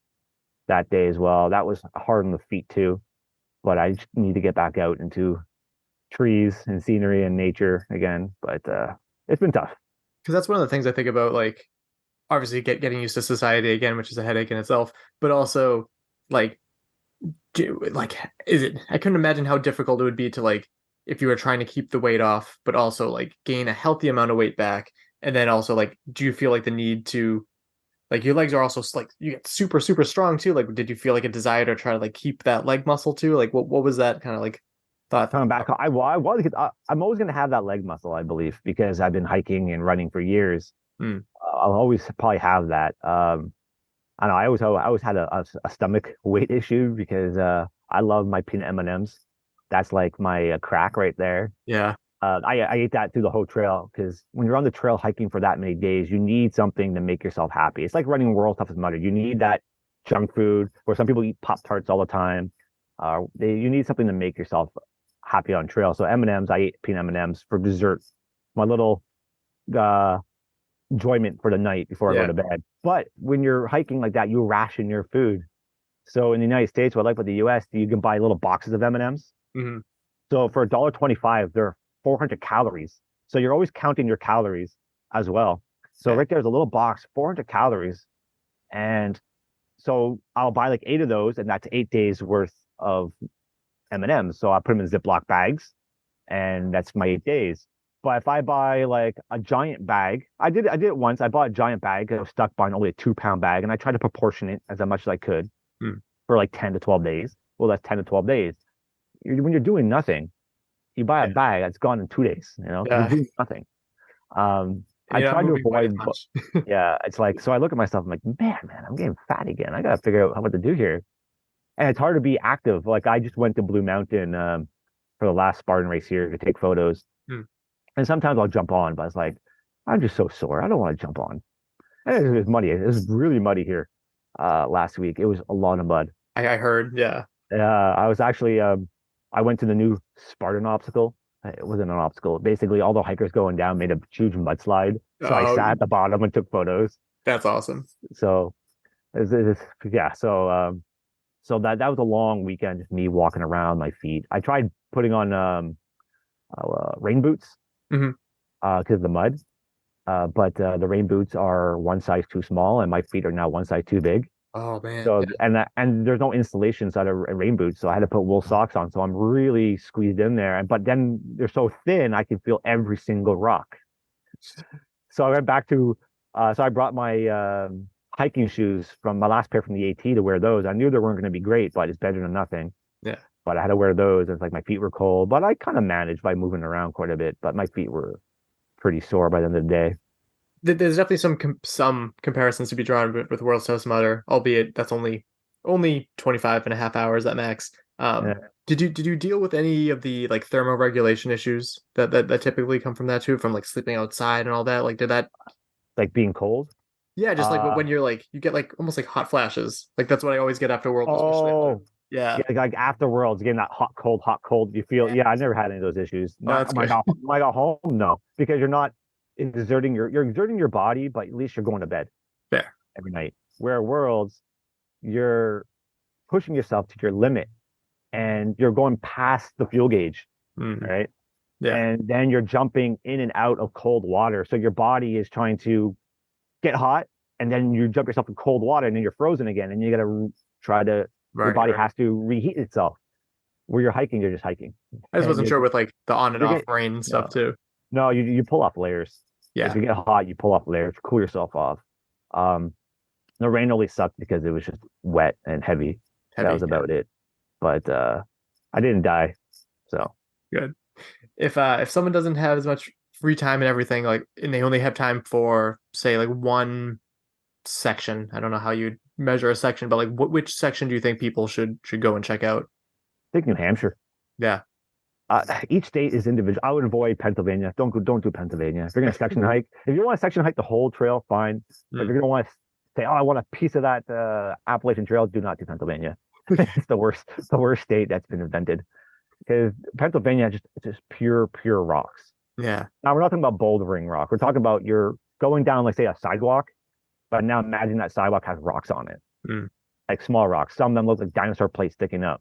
that day as well. That was hard on the feet too, but I just need to get back out into trees and scenery and nature again. But it's been tough. Because that's one of the things I think about, like, obviously getting used to society again, which is a headache in itself, but also like, is it? I couldn't imagine how difficult it would be to, like, if you were trying to keep the weight off, but also like gain a healthy amount of weight back, and then also like, do you feel like the need to, like, your legs are also like, you get super super strong too? Like, did you feel like a desire to try to like keep that leg muscle too? Like, what was that kind of like thought? Coming back, I'm always going to have that leg muscle, I believe, because I've been hiking and running for years. I'll always probably have that. I know I always had a stomach weight issue because I love my peanut M&Ms. That's like my crack right there. Yeah. I ate that through the whole trail because when you're on the trail hiking for that many days, you need something to make yourself happy. It's like running World's Toughest Mudder. You need that junk food, or some people eat Pop-Tarts all the time. You need something to make yourself happy on trail. So M&Ms, I ate peanut M&Ms for dessert. My little enjoyment for the night before I go to bed. But when you're hiking like that, you ration your food. So in the United States, what I like with the US, you can buy little boxes of M&Ms. Mm-hmm. So for $1.25, there are 400 calories. So you're always counting your calories as well. So right there's a little box, 400 calories. And so I'll buy like 8 of those, and that's 8 days worth of M&Ms. So I put them in Ziploc bags, and that's my 8 days. But if I buy like a giant bag, I did it once. I bought a giant bag. I was stuck buying only a 2-pound bag, and I tried to proportion it as much as I could for like 10 to 12 days. Well, that's 10 to 12 days. When you're doing nothing, you buy a bag that's gone in 2 days. You're doing nothing. I try to avoid. It's like, so I look at myself. I'm like, man, I'm getting fat again. I gotta figure out what to do here. And it's hard to be active. Like, I just went to Blue Mountain for the last Spartan race here to take photos. And sometimes I'll jump on, but it's like, I'm just so sore. I don't want to jump on. And it was muddy. It was really muddy here last week. It was a lot of mud. I heard, yeah. I was actually, I went to the new Spartan obstacle. It wasn't an obstacle. Basically, all the hikers going down made a huge mudslide. So I sat at the bottom and took photos. That's awesome. So, yeah. So that was a long weekend, just me walking around my feet. I tried putting on rain boots because of the mud, but the rain boots are one size too small, and my feet are now one size too big. Oh man! So and there's no insulation inside of rain boots, so I had to put wool socks on. So I'm really squeezed in there, but then they're so thin I can feel every single rock. So I went back to so I brought my hiking shoes from my last pair from the AT to wear those. I knew they weren't going to be great, but it's better than nothing. Yeah. But I had to wear those. It's like my feet were cold, but I kind of managed by moving around quite a bit. But my feet were pretty sore by the end of the day. There's definitely some comparisons to be drawn with World's Toughest Mudder, albeit that's only 25 and a half hours at max. Did you deal with any of the like thermoregulation issues that typically come from that too, from like sleeping outside and all that? Like, did that, like, being cold? Yeah, just like when you're like, you get like almost like hot flashes. Like, that's what I always get after Worlds. Yeah, like after Worlds, getting that hot cold. You feel, I never had any of those issues. When I got home, no, because you're not exerting your body, but at least you're going to bed every night. Where Worlds, you're pushing yourself to your limit, and you're going past the fuel gauge, right? Yeah, and then you're jumping in and out of cold water, so your body is trying to get hot, and then you jump yourself in cold water, and then you're frozen again, and you got to try to. Your body has to reheat itself. Where you're hiking, you're just hiking. I just wasn't sure with like the on and off rain and stuff too. No, you pull off layers. Yeah, if you get hot, you pull off layers, cool yourself off. The rain only sucked because it was just wet and heavy. That was about it. But I didn't die, so good. If someone doesn't have as much free time and everything, like, and they only have time for say like one section? I don't know how you'd measure a section, but like which section do you think people should go and check out? I think New Hampshire. Yeah. Each state is individual. I would avoid Pennsylvania. Don't do Pennsylvania. If you're gonna section hike, if you want to section hike the whole trail, fine. But if you're gonna want to say, oh, I want a piece of that Appalachian Trail, do not do Pennsylvania. It's the worst state that's been invented. Because Pennsylvania it's just pure rocks. Yeah. Now we're not talking about bouldering rock. We're talking about you're going down, like, say, a sidewalk, but now imagine that sidewalk has rocks on it, like small rocks. Some of them look like dinosaur plates sticking up,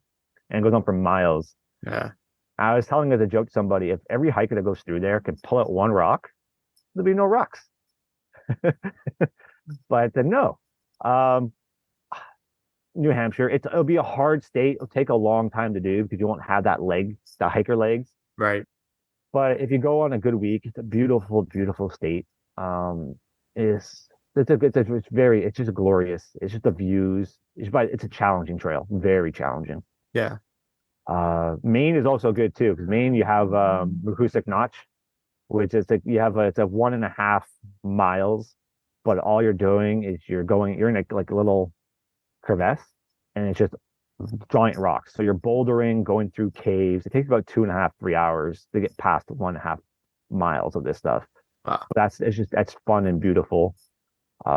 and it goes on for miles. Yeah. I was telling as a joke to somebody, if every hiker that goes through there can pull out one rock, there'll be no rocks. But no, New Hampshire, it'll be a hard state. It'll take a long time to do because you won't have that the hiker legs. Right. But if you go on a good week, it's a beautiful, beautiful state. It's just glorious. It's just the views. It's a challenging trail, very challenging. Yeah. Maine is also good too, because Maine, you have Mahoosic Notch, which is it's a 1.5 miles, but all you're doing is you're in a little crevasse, and it's just giant rocks. So you're bouldering, going through caves. It takes about 2.5-3 hours to get past 1.5 miles of this stuff. Wow. That's fun and beautiful.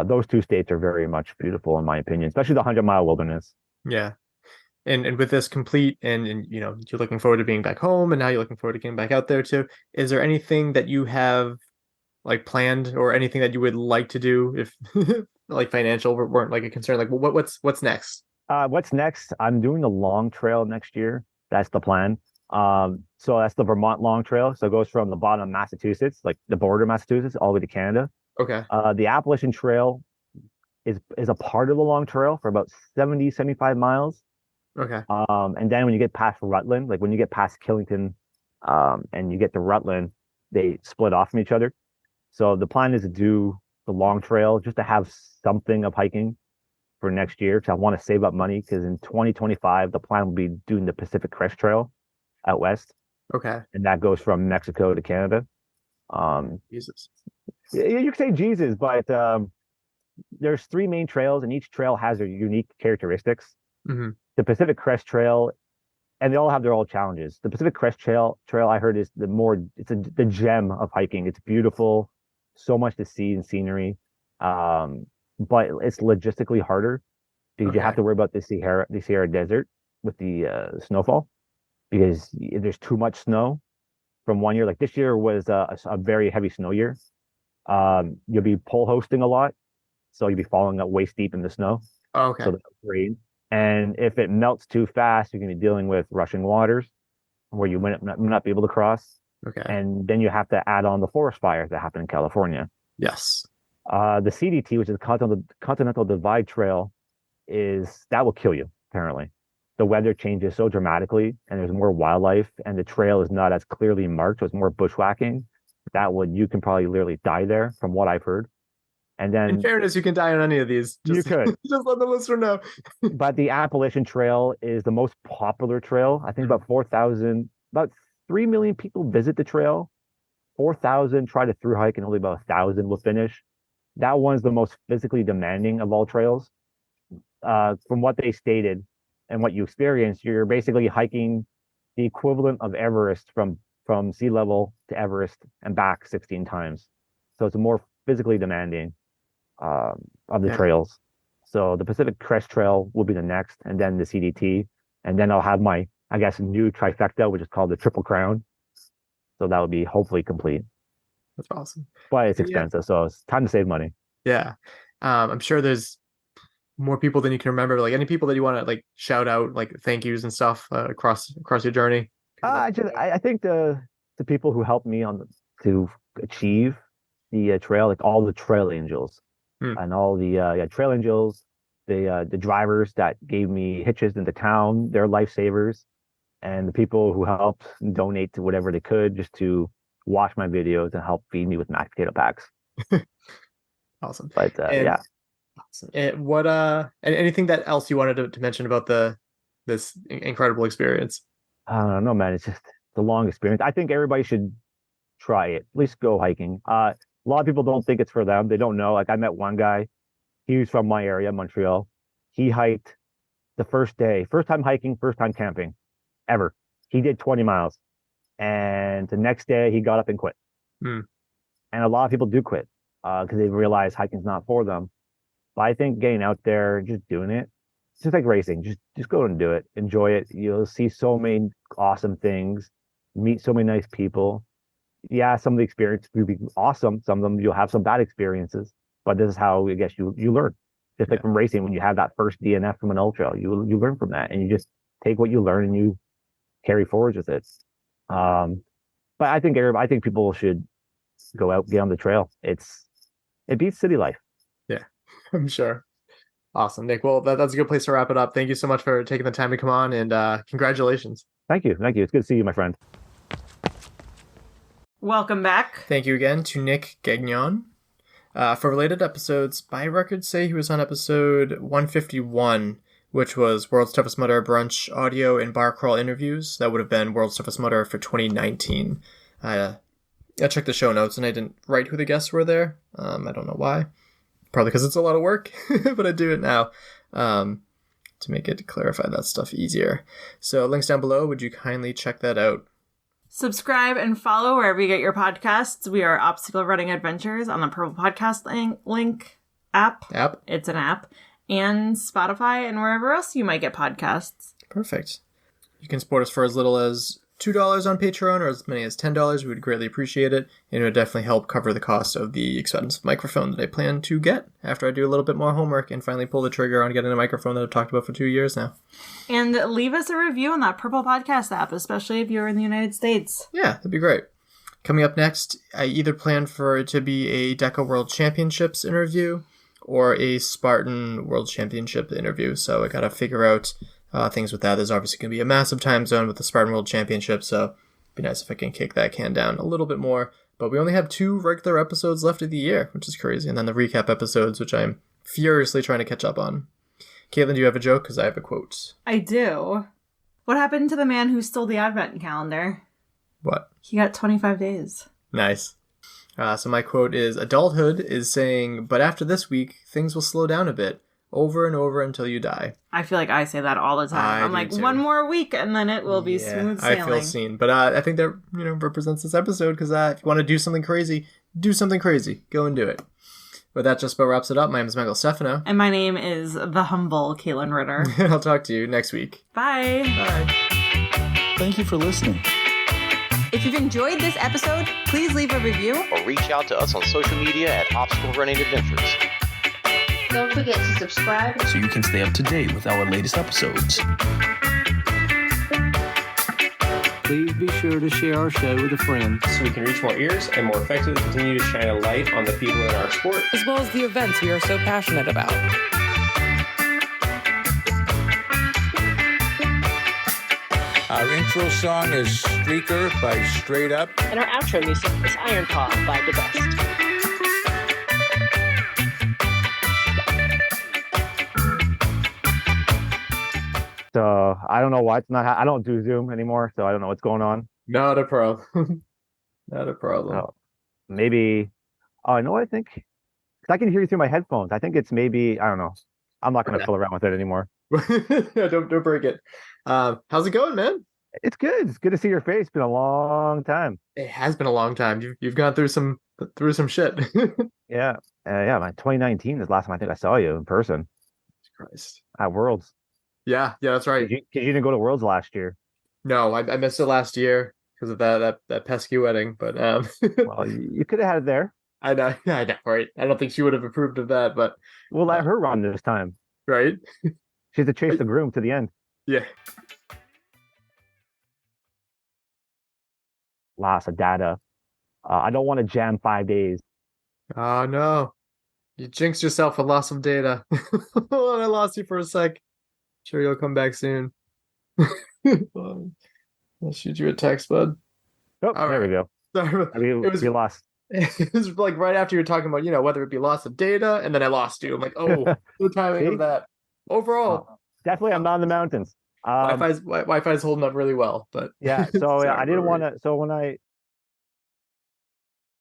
Those two states are very much beautiful in my opinion, especially the 100-mile wilderness. Yeah. And with this complete and you're looking forward to being back home, and now you're looking forward to getting back out there too. Is there anything that you have like planned, or anything that you would like to do if like financial weren't like a concern? Like what's next? What's next? I'm doing the long trail next year. That's the plan. So that's the Vermont Long Trail. So it goes from the bottom of Massachusetts, like the border of Massachusetts, all the way to Canada. Okay. The Appalachian Trail is a part of the long trail for about 75 miles. Okay. And then when you get past Rutland, like when you get past Killington, and you get to Rutland, they split off from each other. So the plan is to do the long trail just to have something of hiking for next year, because I want to save up money, because in 2025 the plan will be doing the Pacific Crest Trail out west. Okay. And that goes from Mexico to Canada. Jesus. You could say Jesus, but there's 3 main trails, and each trail has their unique characteristics. Mm-hmm. The Pacific Crest Trail, and they all have their own challenges. The Pacific Crest Trail I heard is the gem of hiking. It's beautiful, so much to see and scenery, but it's logistically harder because you have to worry about the Sahara Desert with the snowfall, because there's too much snow from one year. Like this year was a very heavy snow year. You'll be pole hosting a lot, so you'll be falling up waist deep in the snow. Oh, okay. So that's great. And if it melts too fast, you're going to be dealing with rushing waters where you might not be able to cross. Okay. And then you have to add on the forest fires that happen in California. Yes. The CDT, which is the Continental Divide Trail, that will kill you, apparently. The weather changes so dramatically, and there's more wildlife, and the trail is not as clearly marked, so it's more bushwhacking. You can probably literally die there, from what I've heard. And then, in fairness, you can die on any of these. You could. Just let the listener know. But the Appalachian Trail is the most popular trail. I think about 3 million people visit the trail. 4,000 try to through hike, and only about 1,000 will finish. That one's the most physically demanding of all trails. From what they stated and what you experience, you're basically hiking the equivalent of Everest from sea level to Everest and back 16 times. So it's more physically demanding of the trails. So the Pacific Crest Trail will be the next, and then the CDT, and then I'll have my, I guess, new trifecta, which is called the Triple Crown. So that would be hopefully complete. That's awesome. But it's expensive, so it's time to save money. Yeah. I'm sure there's more people than you can remember. Like any people that you want to like shout out, like thank yous and stuff across your journey. I think the people who helped me to achieve the trail, like all the trail angels and all the trail angels, the drivers that gave me hitches into town, they're lifesavers, and the people who helped donate to whatever they could just to watch my videos and help feed me with mashed potato packs. Awesome. But yeah. Awesome. And what anything that else you wanted to mention about this incredible experience? I don't know, man. It's just the long experience. I think everybody should try it. At least go hiking. A lot of people don't think it's for them. They don't know. Like I met one guy, He was from my area, Montreal. He hiked the first day, first time hiking, first time camping ever. He did 20 miles. And the next day he got up and quit. Hmm. And a lot of people do quit because they realize hiking's not for them. But I think getting out there, just doing it, it's just like racing. Just go and do it. Enjoy it. You'll see so many awesome things, meet so many nice people. Yeah, some of the experience will be awesome. Some of them you'll have some bad experiences. But this is how I guess you learn. Just like from racing, when you have that first DNF from an ultra, you learn from that, and you just take what you learn and you carry forward with it. But I think people should go out, get on the trail. It beats city life. Yeah, I'm sure. Awesome, Nick. Well, that's a good place to wrap it up. Thank you so much for taking the time to come on, and congratulations. Thank you. It's good to see you, my friend. Welcome back. Thank you again to Nick Gagnon. For related episodes, my records say he was on episode 151, which was World's Toughest Mudder Brunch audio and bar crawl interviews. That would have been World's Toughest Mudder for 2019. I checked the show notes and I didn't write who the guests were there. I don't know why. Probably because it's a lot of work, but I do it now to make it clarify that stuff easier. So links down below. Would you kindly check that out? Subscribe and follow wherever you get your podcasts. We are Obstacle Running Adventures on the Purple Podcast link app. It's an app. And Spotify and wherever else you might get podcasts. Perfect. You can support us for as little as $2 on Patreon or as many as $10. We would greatly appreciate it. And it would definitely help cover the cost of the expensive microphone that I plan to get after I do a little bit more homework and finally pull the trigger on getting a microphone that I've talked about for 2 years now. And leave us a review on that Purple Podcast app, especially if you're in the United States. Yeah, that'd be great. Coming up next, I either plan for it to be a DECA World Championships interview or a Spartan World Championship interview. So I gotta figure out things with that. There's obviously going to be a massive time zone with the Spartan World Championship, so it'd be nice if I can kick that can down a little bit more. But we only have 2 regular episodes left of the year, which is crazy. And then the recap episodes, which I'm furiously trying to catch up on. Caitlin, do you have a joke? Because I have a quote. I do. What happened to the man who stole the advent calendar? What? He got 25 days. Nice. So my quote is, adulthood is saying, but after this week, things will slow down a bit. Over and over until you die. I feel like I say that all the time. I'm like, too. 1 more week and then it will be smooth sailing. I feel seen. But I think that, represents this episode because if you want to do something crazy, do something crazy. Go and do it. But that just about wraps it up. My name is Michael Stefano. And my name is the humble Caitlin Ritter. I'll talk to you next week. Bye. Bye. Thank you for listening. If you've enjoyed this episode, please leave a review. Or reach out to us on social media at Obstacle Running Adventures. Don't forget to subscribe so you can stay up to date with our latest episodes. Please be sure to share our show with a friend so we can reach more ears and more effectively continue to shine a light on the people in our sport, as well as the events we are so passionate about. Our intro song is Streaker by Straight Up. And our outro music is Iron Paw by The Best. So I don't know why it's not. I don't do Zoom anymore, so I don't know what's going on. Not a problem. Not a problem. Oh, maybe. Oh, I know. I think 'cause I can hear you through my headphones. I think it's maybe. I don't know. I'm not going to fool around with it anymore. No, don't break it. How's it going, man? It's good. It's good to see your face. It's been a long time. It has been a long time. You've gone through some shit. Yeah. Man. 2019 is the last time I think I saw you in person. Christ. At Worlds. Yeah, that's right. Because you didn't go to Worlds last year. No, I missed it last year because of that pesky wedding. But well, you could have had it there. I know, right? I don't think she would have approved of that, but we'll let her run this time, right? She has to chase the groom to the end. Yeah. Loss of data. I don't want to jam 5 days. Oh no, you jinxed yourself with loss of data. I lost you for a sec. Sure, you'll come back soon. I'll shoot you a text, bud. Oh, there we go. Sorry, we lost. It was like right after you were talking about, whether it be loss of data, and then I lost you. I'm like, oh, the timing of that. Overall, definitely, I'm not in the mountains. Wi-Fi's holding up really well, but yeah. So I didn't want to. So when I